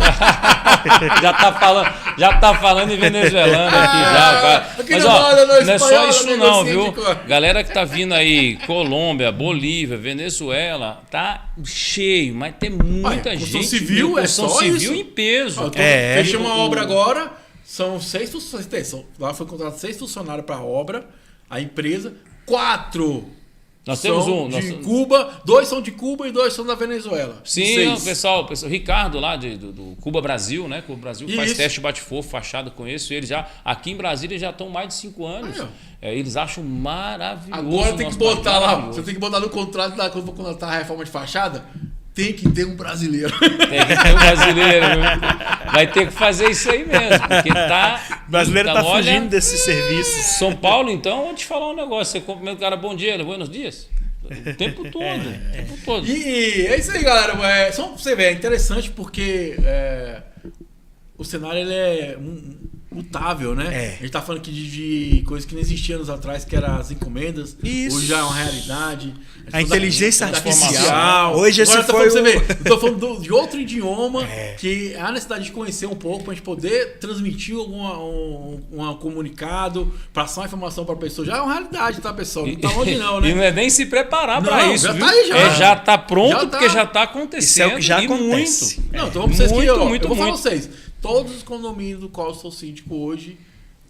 Já tá falando em venezuelano aqui já, cara. aqui Mas não ó, rola, não, não é espanhol, só isso não não, negocia, viu? tipo. Galera que tá vindo aí, Colômbia, Bolívia, Venezuela, tá cheio, mas tem muita Olha, gente. construção civil é construção só civil isso. em peso. Ó, É, fechei uma obra agora, são 6 funcionários. Lá foi contratado 6 funcionários para a obra, a empresa, 4 Nós temos são um. de Cuba, 2 são de Cuba e 2 são da Venezuela. Sim, não, 6. pessoal, Ricardo lá do Cuba Brasil, né? Cuba Brasil faz Isso. teste bate-fofo, fachada, conheço eles já. Aqui em Brasília já estão mais de 5 anos. Aí, ó. Eles acham maravilhoso. Agora tem que nosso botar país, lá, maravilhoso. você tem que botar no contrato da quando for contratar a reforma de fachada, tem que ter um brasileiro. Tem que ter um brasileiro, viu? Vai ter que fazer isso aí mesmo, porque tá. O brasileiro então, tá olha, fugindo desses serviços. São Paulo, então, vou te falar um negócio. Você cumprimenta o cara, bom dia, buenos dias. O tempo todo. O tempo todo. E é isso aí, galera. Só pra você ver, é interessante porque o cenário ele é mutável, né? É. A gente tá falando aqui de coisas que não existiam anos atrás, que eram as encomendas. Isso. Hoje já é uma realidade. A inteligência Da artificial. Hoje esse Agora, foi eu tô falando, o- pra você ver, eu tô falando de outro idioma que há necessidade de conhecer um pouco pra gente poder transmitir um comunicado, passar uma informação pra pessoa. Já é uma realidade, tá, pessoal? Não tá longe não, né? E não é nem se preparar Não, para isso, já viu? tá aí, já. Já tá pronto, Já tá. porque já tá acontecendo. Isso é o que já e acontece. muito. Não, então vamos vocês que Muito, ó, muito, eu vou falar muito. pra vocês. Todos os condomínios do qual eu sou síndico hoje,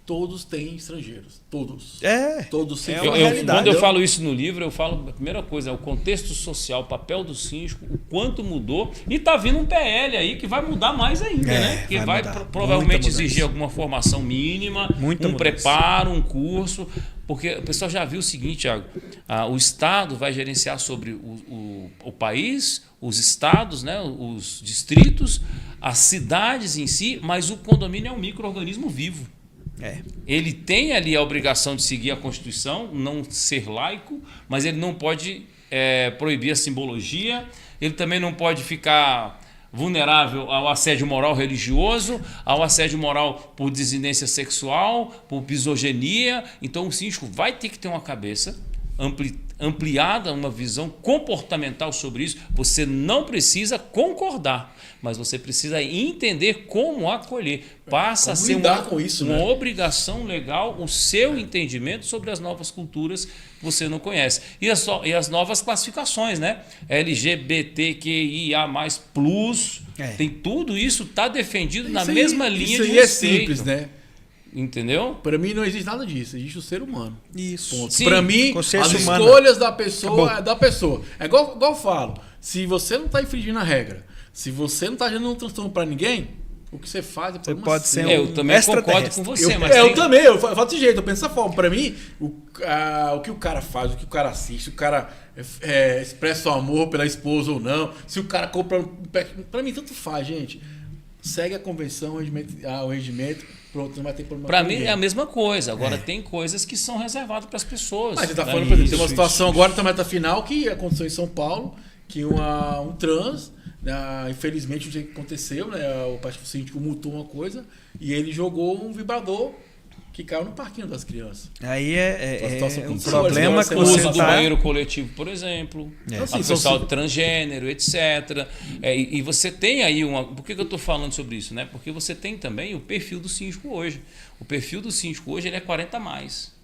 todos têm estrangeiros. Todos. É. Todos sem É falar. uma realidade. Quando eu falo isso no livro, eu falo, a primeira coisa, é o contexto social, o papel do síndico, o quanto mudou. E tá vindo um PL aí que vai mudar mais ainda, É, né? Que vai vai mudar. provavelmente Muita mudança. exigir alguma formação mínima, Muita um mudança. preparo, um curso. Porque o pessoal já viu o seguinte, Thiago, o Estado vai gerenciar sobre o país, os estados, né, os distritos, as cidades em si, mas o condomínio é um micro-organismo vivo. É. Ele tem ali a obrigação de seguir a Constituição, não ser laico, mas ele não pode proibir a simbologia, ele também não pode ficar vulnerável ao assédio moral religioso, ao assédio moral por desinência sexual, por misoginia. Então o síndico vai ter que ter uma cabeça ampliada, uma visão comportamental sobre isso. Você não precisa concordar, mas você precisa entender como acolher. Passa a Como ser lidar com isso, uma né? obrigação legal o seu entendimento sobre as novas culturas que você não conhece. E as novas classificações, né? LGBTQIA+, tem tudo isso, está defendido na Isso aí- mesma linha isso de aí respeito. é simples, né? Entendeu? Pra mim não existe nada disso, existe o ser humano. Isso. Ponto. Sim, Pra mim, consciência as humana. escolhas da pessoa Acabou. é da pessoa. É igual eu falo, se você não tá infringindo a regra, se você não tá gerando um transtorno pra ninguém, o que você faz é problema pode ser seu. um Eu também concordo extraterrestre. com você, Eu, mas eu tem- também, eu falo desse jeito, eu penso dessa forma. Pra mim, o que o cara faz, o que o cara assiste, o cara expressa o amor pela esposa ou não, se o cara compra. Pra mim, tanto faz, gente. Segue a convenção, o regimento, pronto, não vai ter problema. Pra com mim ninguém. é a mesma coisa. Agora tem coisas que são reservadas para as pessoas. Mas você tá Né? falando, por exemplo, tem uma Isso, situação agora, na meta final, que aconteceu em São Paulo, que um trans, né, infelizmente o que aconteceu, né, o partido síndico multou uma coisa e ele jogou um vibrador que caiu no parquinho das crianças. Aí Uma situação um muito problema séria, que O você uso do tá... banheiro coletivo, por exemplo, Então, assim, a são- pessoal transgênero, etc. E você tem aí uma... Por que eu estou falando sobre isso? Né? Porque você tem também o perfil do síndico hoje. O perfil do síndico hoje ele é 40 a mais.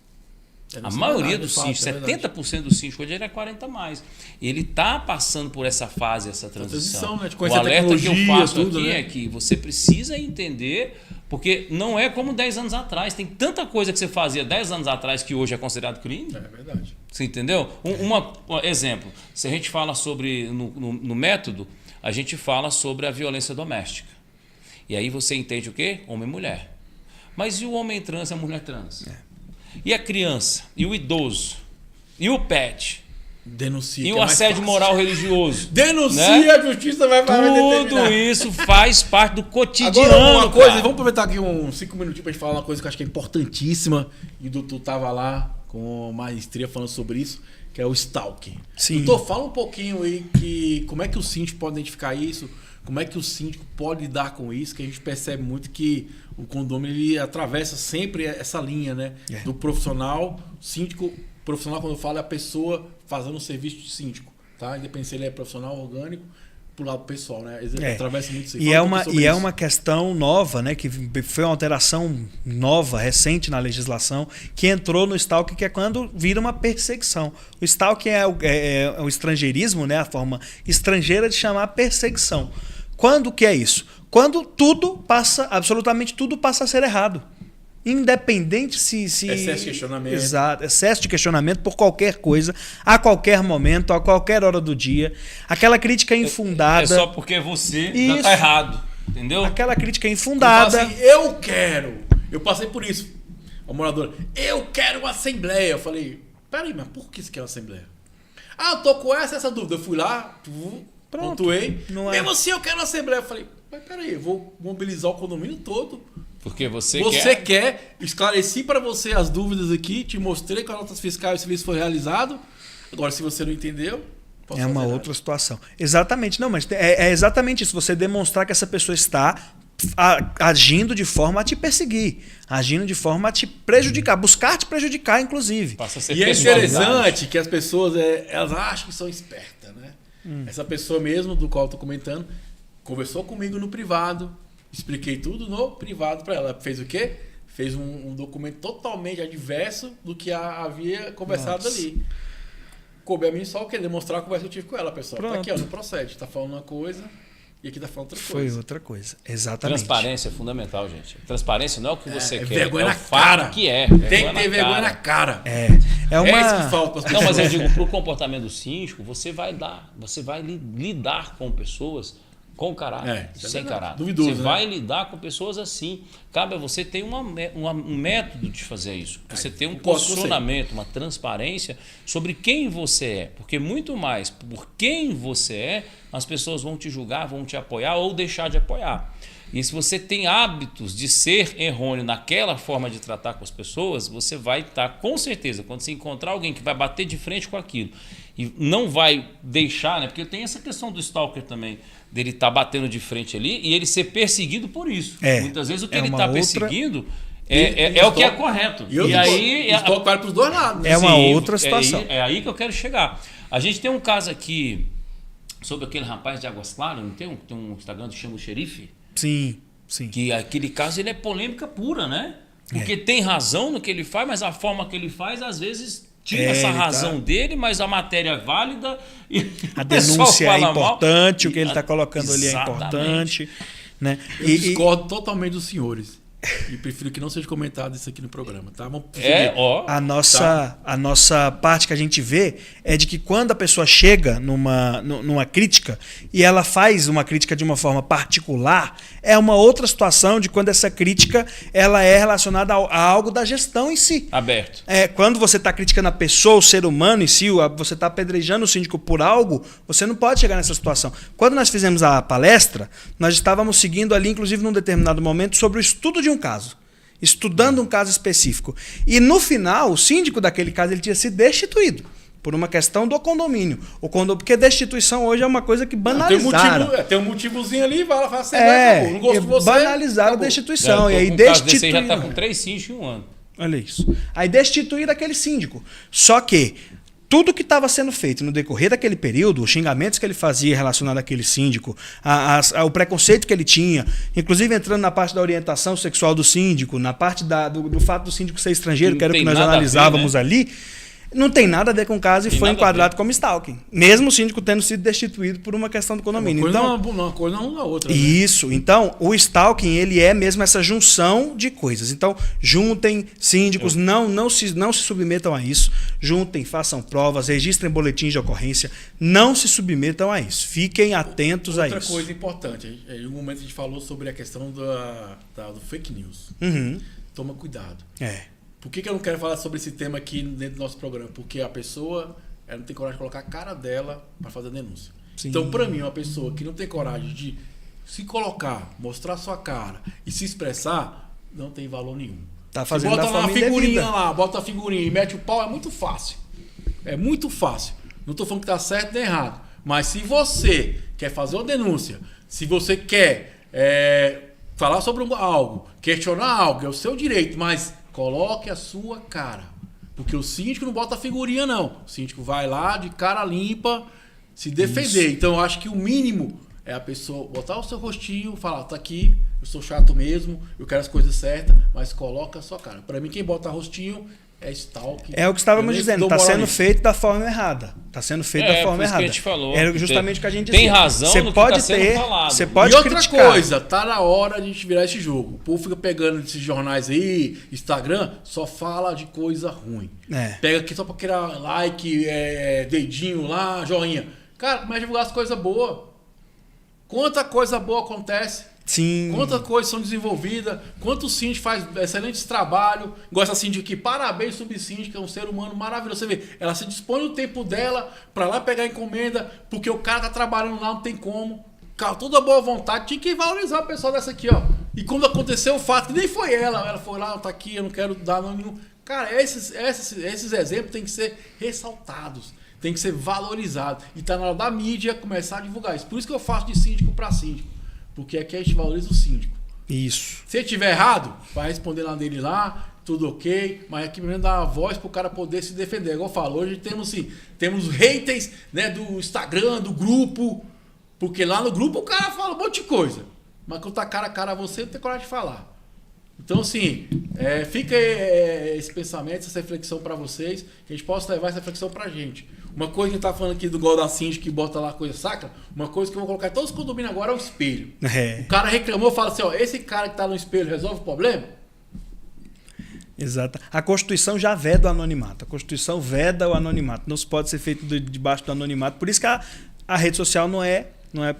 A maioria dos síndicos, 70% dos síndicos hoje ele é 40 a mais. Ele está passando por essa fase, essa transição. né? De O conhecer a alerta que eu tecnologia, faço tudo, aqui né? é que você precisa entender, porque não é como 10 anos atrás. Tem tanta coisa que você fazia 10 anos atrás que hoje é considerado crime. É verdade. Você entendeu? Um exemplo, se a gente fala sobre, no método, a gente fala sobre a violência doméstica. E aí você entende o quê? Homem e mulher. Mas e o homem trans e a mulher trans? E a criança? E o idoso? E o pet? Denuncia. E que o é mais assédio fácil. moral religioso? Denuncia, né? a justiça vai Tudo determinar. isso faz parte do cotidiano. Agora, uma coisa, cara. vamos aproveitar aqui uns 5 minutinhos pra gente falar uma coisa que eu acho que é importantíssima. E o doutor tava lá com maestria falando sobre isso, que é o stalking. Sim. Doutor, fala um pouquinho aí como é que o síndico pode identificar isso, Como é que o síndico pode lidar com isso? Que a gente percebe muito que o condomínio ele atravessa sempre essa linha, né? Do profissional, síndico. Profissional, quando eu falo, é a pessoa fazendo o serviço de síndico, tá? Independente se ele é profissional, orgânico, pro lado pessoal, né? Atravessa muito isso. E é uma questão nova, né? Que foi uma alteração nova, recente na legislação, que entrou no stalking, que é quando vira uma perseguição. O stalking é o estrangeirismo, né? A forma estrangeira de chamar perseguição. Quando que é isso? Quando absolutamente tudo passa a ser errado. Independente se... Excesso de questionamento. Exato. Excesso de questionamento por qualquer coisa, a qualquer momento, a qualquer hora do dia. Aquela crítica infundada... É só porque você já tá errado, entendeu? Aquela crítica infundada... Assim, eu quero... Eu passei por isso. A moradora, eu quero uma assembleia. Eu falei, peraí, mas por que você quer uma assembleia? Eu tô com essa dúvida. Eu fui lá, pontuei. Mesmo assim, eu quero uma assembleia. Eu falei, mas peraí, eu vou mobilizar o condomínio todo... Porque você quer, esclareci para você as dúvidas aqui, te mostrei com as notas fiscais o serviço foi realizado. Agora, se você não entendeu, é uma outra situação. Exatamente, não, mas é exatamente isso. Você demonstrar que essa pessoa está agindo de forma a te perseguir, agindo de forma a te prejudicar, buscar te prejudicar, inclusive. Passa a ser e é interessante que as pessoas elas acham que são espertas, né? Essa pessoa mesmo, do qual eu estou comentando, conversou comigo no privado. Expliquei tudo no privado para ela. Ela fez o quê? Fez um documento totalmente adverso do que havia conversado ali. Coube a mim só o quê? Demonstrar a conversa que eu tive com ela, pessoal. Pronto. Tá aqui, não procede. Tá falando uma coisa e aqui tá falando outra coisa. Foi outra coisa. Exatamente. Transparência é fundamental, gente. Transparência não é o que você quer. Vergonha na cara. Tem que ter vergonha na cara. É uma... isso que falta para as pessoas. Não, mas eu digo, pro comportamento do síndico, você vai lidar com pessoas com caráter, sem caráter. Duvidoso, você vai lidar com pessoas assim. Cabe a você ter um método de fazer isso. Você ter um posicionamento, uma transparência sobre quem você é. Porque muito mais por quem você é, as pessoas vão te julgar, vão te apoiar ou deixar de apoiar. E se você tem hábitos de ser errôneo naquela forma de tratar com as pessoas, você vai estar, com certeza, quando você encontrar alguém que vai bater de frente com aquilo e não vai deixar, né? Porque tem essa questão do stalker também, dele estar batendo de frente ali e ele ser perseguido por isso. Muitas vezes o que ele está perseguindo é o que é correto. E aí para os dois lados. É uma outra situação. É aí que eu quero chegar. A gente tem um caso aqui sobre aquele rapaz de Águas Claras, não tem um Instagram que chama o Xerife? Sim. Que aquele caso ele é polêmica pura, né? Porque tem razão no que ele faz, mas a forma que ele faz, às vezes, tira essa razão dele, mas a matéria é válida. E a denúncia é importante, o que ele está colocando ali é importante. Né? Eu discordo totalmente dos senhores. E prefiro que não seja comentado isso aqui no programa, tá? A nossa parte que a gente vê é de que quando a pessoa chega numa crítica e ela faz uma crítica de uma forma particular, é uma outra situação de quando essa crítica ela é relacionada a algo da gestão em si. Aberto. Quando você está criticando a pessoa, o ser humano em si, você está apedrejando o síndico por algo, você não pode chegar nessa situação. Quando nós fizemos a palestra, nós estávamos seguindo ali, inclusive num determinado momento, sobre o estudo de um caso, estudando um caso específico. E no final, o síndico daquele caso ele tinha sido destituído por uma questão do condomínio. Porque destituição hoje é uma coisa que banalizaram. Tem um motivozinho ali, vai lá fazer não gosto de você. Banalizaram a destituição. E aí destituíram. Já está com 3 síndicos em um ano. Olha isso. Aí destituíram aquele síndico. Só que tudo que estava sendo feito no decorrer daquele período, os xingamentos que ele fazia relacionado àquele síndico, o preconceito que ele tinha, inclusive entrando na parte da orientação sexual do síndico, na parte do fato do síndico ser estrangeiro, que era o que nós analisávamos ali, não tem nada a ver com o caso e foi enquadrado como stalking. Mesmo o síndico tendo sido destituído por uma questão do condomínio. Uma coisa não é outra. Né? Isso. Então, o stalking ele é mesmo essa junção de coisas. Então, juntem síndicos, não se submetam a isso. Juntem, façam provas, registrem boletins de ocorrência. Não se submetam a isso. Fiquem atentos a isso. Outra coisa importante. Em um momento a gente falou sobre a questão do fake news. Uhum. Toma cuidado. Por que eu não quero falar sobre esse tema aqui dentro do nosso programa? Porque a pessoa não tem coragem de colocar a cara dela para fazer a denúncia. Sim. Então, para mim, uma pessoa que não tem coragem de se colocar, mostrar sua cara e se expressar, não tem valor nenhum. Tá fazendo bota uma figurinha lá, bota a figurinha e mete o pau, é muito fácil. É muito fácil. Não estou falando que está certo nem errado. Mas se você quer fazer uma denúncia, Se você quer falar sobre algo, questionar algo, é o seu direito, mas coloque a sua cara. Porque o síndico não bota figurinha, não. O síndico vai lá de cara limpa se defender. Isso. Então eu acho que o mínimo é a pessoa botar o seu rostinho, falar, tá aqui, eu sou chato mesmo, eu quero as coisas certas, mas coloca a sua cara. Para mim, quem bota rostinho é stalk. É o que estávamos dizendo, está sendo feito da forma errada. Está sendo feito da forma errada. Que a gente falou. Era justamente o que a gente dizia. Tem razão você no que pode está sendo falado. Você pode e outra criticar. coisa, tá na hora de a gente virar esse jogo. O povo fica pegando esses jornais aí, Instagram, só fala de coisa ruim. Pega aqui só para criar like, dedinho lá, joinha. Cara, começa a divulgar as coisas boas. Quanta coisa boa acontece. Sim. Quantas coisas são desenvolvidas, quanto o síndico faz excelentes trabalhos. Gosta síndico aqui, parabéns, subsíndico, é um ser humano maravilhoso. Você vê, ela se dispõe o tempo dela para lá pegar a encomenda, porque o cara tá trabalhando lá, não tem como. Cara, toda boa vontade, tinha que valorizar a pessoa dessa aqui, ó. E quando aconteceu o fato, que nem foi ela foi lá, tá aqui, eu não quero dar nome nenhum. Cara, esses exemplos têm que ser ressaltados, tem que ser valorizados. E tá na hora da mídia começar a divulgar isso. Por isso que eu faço de síndico para síndico. Porque aqui a gente valoriza o síndico. Isso. Se ele estiver errado, vai responder lá dele lá, tudo ok, mas aqui mesmo dá uma voz pro cara poder se defender. Igual eu falo, hoje temos haters, né, do Instagram, do grupo, porque lá no grupo o cara fala um monte de coisa. Mas quando tá cara a cara a você, não tem coragem de falar. Então, assim, fica esse pensamento, essa reflexão para vocês, que a gente possa levar essa reflexão pra gente. Uma coisa que a gente tá falando aqui do gol da síndica que bota lá coisa sacra, uma coisa que eu vou colocar em todos os condomínios agora é o espelho. O cara reclamou, fala assim, ó, esse cara que tá no espelho resolve o problema? Exato. A Constituição já veda o anonimato. A Constituição veda o anonimato. Não se pode ser feito debaixo do anonimato. Por isso que a rede social não é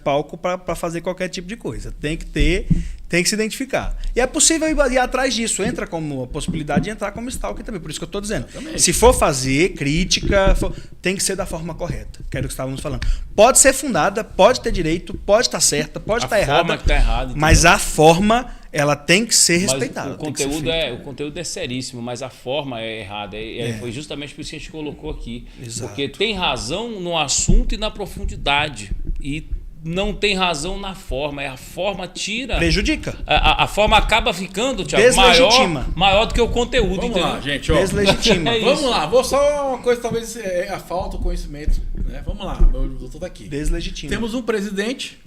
palco para fazer qualquer tipo de coisa. Tem que se identificar. E é possível ir atrás disso. Entra como a possibilidade de entrar como stalker também. Por isso que eu estou dizendo. Se for fazer crítica, tem que ser da forma correta. Que era o que estávamos falando. Pode ser fundada, pode ter direito, pode estar certa, pode estar errada. Tá errado, mas a forma, ela tem que ser respeitada. O conteúdo é seríssimo, mas a forma é errada. Foi justamente por isso que a gente colocou aqui. Exato. Porque tem razão no assunto e na profundidade. E não tem razão na forma, a forma tira... Prejudica. A forma acaba ficando, Thiago, deslegitima. Maior do que o conteúdo. Vamos entendeu? lá, gente. Ó. Deslegitima. Vamos lá, vou só uma coisa, talvez a falta, o conhecimento. Né? Vamos lá, meu doutor tá aqui. Deslegitima. Temos um presidente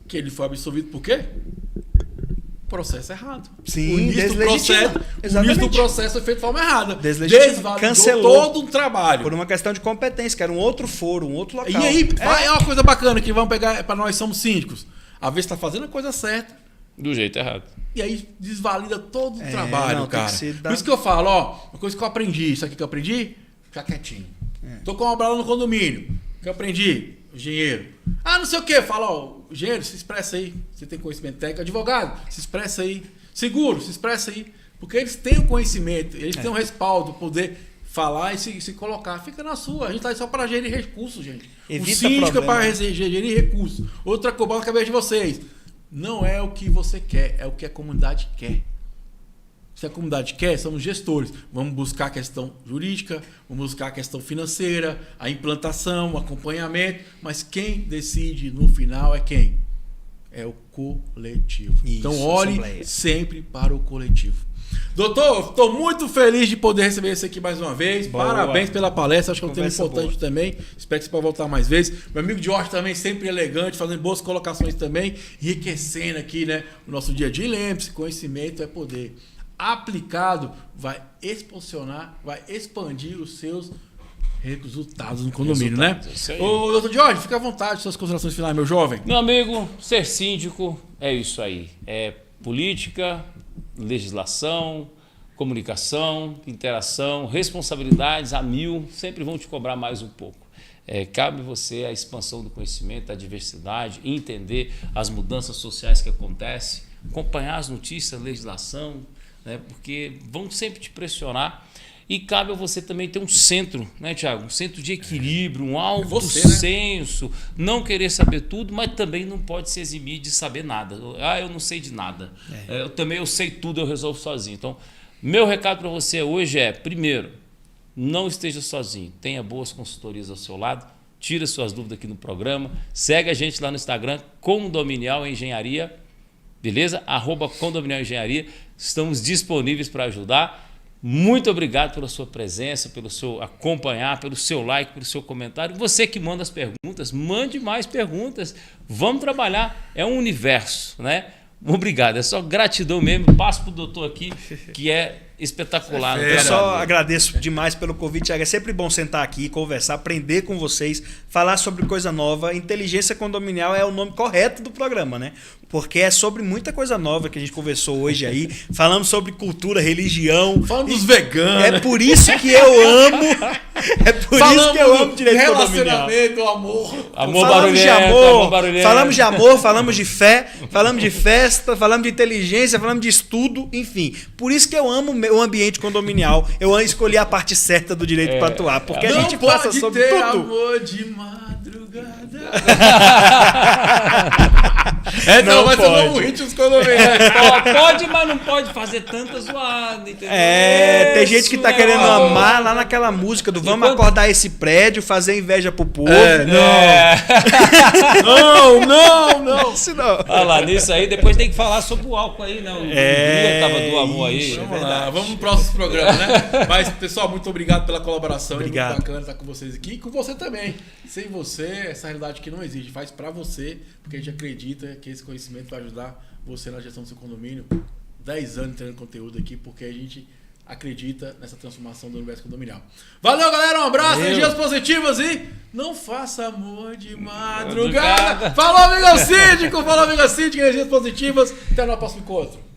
que ele foi absolvido por quê? Processo errado. Sim, o início do processo foi feito de forma errada. Desvalidou cancelou todo um trabalho. Por uma questão de competência, que era um outro foro, um outro local. E aí, é uma coisa bacana que vamos pegar para nós somos síndicos. A vez está fazendo a coisa certa. Do jeito errado. E aí desvalida todo o trabalho, cara. Por isso que eu falo, ó, uma coisa que eu aprendi, isso aqui que eu aprendi, ficar quietinho. Tô com uma obra lá no condomínio. O que eu aprendi? Engenheiro. Não sei o que. Fala, ó, engenheiro, se expressa aí. Você tem conhecimento técnico. Advogado, se expressa aí. Seguro, se expressa aí. Porque eles têm o conhecimento, eles têm o respaldo, poder falar e se colocar. Fica na sua. A gente tá aí só para gerir recursos, gente. Evita o síndico é para problema. gerir recursos. Outra coisa, na cabeça de vocês. Não é o que você quer, é o que a comunidade quer. Se a comunidade quer, somos gestores. Vamos buscar a questão jurídica, vamos buscar a questão financeira, a implantação, o acompanhamento. Mas quem decide no final é quem? É o coletivo. Isso, então olhe assembleia. sempre para o coletivo. Doutor, estou muito feliz de poder receber você aqui mais uma vez. Boa. Parabéns pela palestra, acho que é um tema Conversa importante boa. também. Espero que você possa voltar mais vezes. Meu amigo Jorge também, sempre elegante, fazendo boas colocações também, enriquecendo aqui, né, o nosso dia a dia. E lembre-se, conhecimento é poder. Aplicado, vai expulsionar, vai expandir os seus resultados no condomínio, né? Ô, doutor Jorge, fica à vontade, suas considerações finais, meu jovem. Meu amigo, ser síndico é isso aí. É política, legislação, comunicação, interação, responsabilidades a 1000, sempre vão te cobrar mais um pouco. Cabe você a expansão do conhecimento, a diversidade, entender as mudanças sociais que acontecem, acompanhar as notícias, a legislação, né, porque vão sempre te pressionar. E cabe a você também ter um centro, né, Thiago? Um centro de equilíbrio, um alto senso, não querer saber tudo, mas também não pode se eximir de saber nada. Eu não sei de nada. Eu sei tudo, eu resolvo sozinho. Então, meu recado para você hoje é, primeiro, não esteja sozinho. Tenha boas consultorias ao seu lado, tira suas dúvidas aqui no programa. Segue a gente lá no Instagram, Condominial Engenharia, beleza? @Condominial Engenharia. Estamos disponíveis para ajudar. Muito obrigado pela sua presença, pelo seu acompanhar, pelo seu like, pelo seu comentário. Você que manda as perguntas, mande mais perguntas. Vamos trabalhar. É um universo, né? Obrigado. É só gratidão mesmo. Passo para o doutor aqui, que é espetacular. Eu só agradeço demais pelo convite. É sempre bom sentar aqui, conversar, aprender com vocês, falar sobre coisa nova. Inteligência Condominial é o nome correto do programa, né? Porque é sobre muita coisa nova que a gente conversou hoje aí. Falamos sobre cultura, religião. Falamos dos veganos. É por isso que eu amo. É por isso que eu amo direito condominial. Relacionamento, amor. Amor Falamos de barulhento, amor, barulhento. falamos de amor, falamos de fé, falamos de festa, falamos de inteligência, falamos de estudo, enfim. Por isso que eu amo o ambiente condominial. Eu escolhi a parte certa do direito para atuar, porque a gente passa sobre tudo. Amor de madrugada. Não vai ser pode. um novo hit dos condomínios. Pode, mas não pode fazer tanta zoada, entendeu? Tem gente que tá querendo amar lá naquela música do vamos acordar esse prédio, fazer inveja pro povo. Não. Isso não. Olha lá, nisso aí, depois tem que falar sobre o álcool aí, né? O dia tava do amor aí. Vamos lá, vamos pro próximo programa, né? Mas, pessoal, muito obrigado pela colaboração. Obrigado. É muito bacana estar com vocês aqui e com você também. Sem você, essa realidade que não existe, faz pra você, porque a gente acredita que esse conhecimento vai ajudar você na gestão do seu condomínio. 10 anos tendo conteúdo aqui, porque a gente acredita nessa transformação do universo condominial. Valeu, galera, um abraço, energias positivas e não faça amor de madrugada. Falou, amigo síndico, energias positivas. Até o nosso próximo encontro.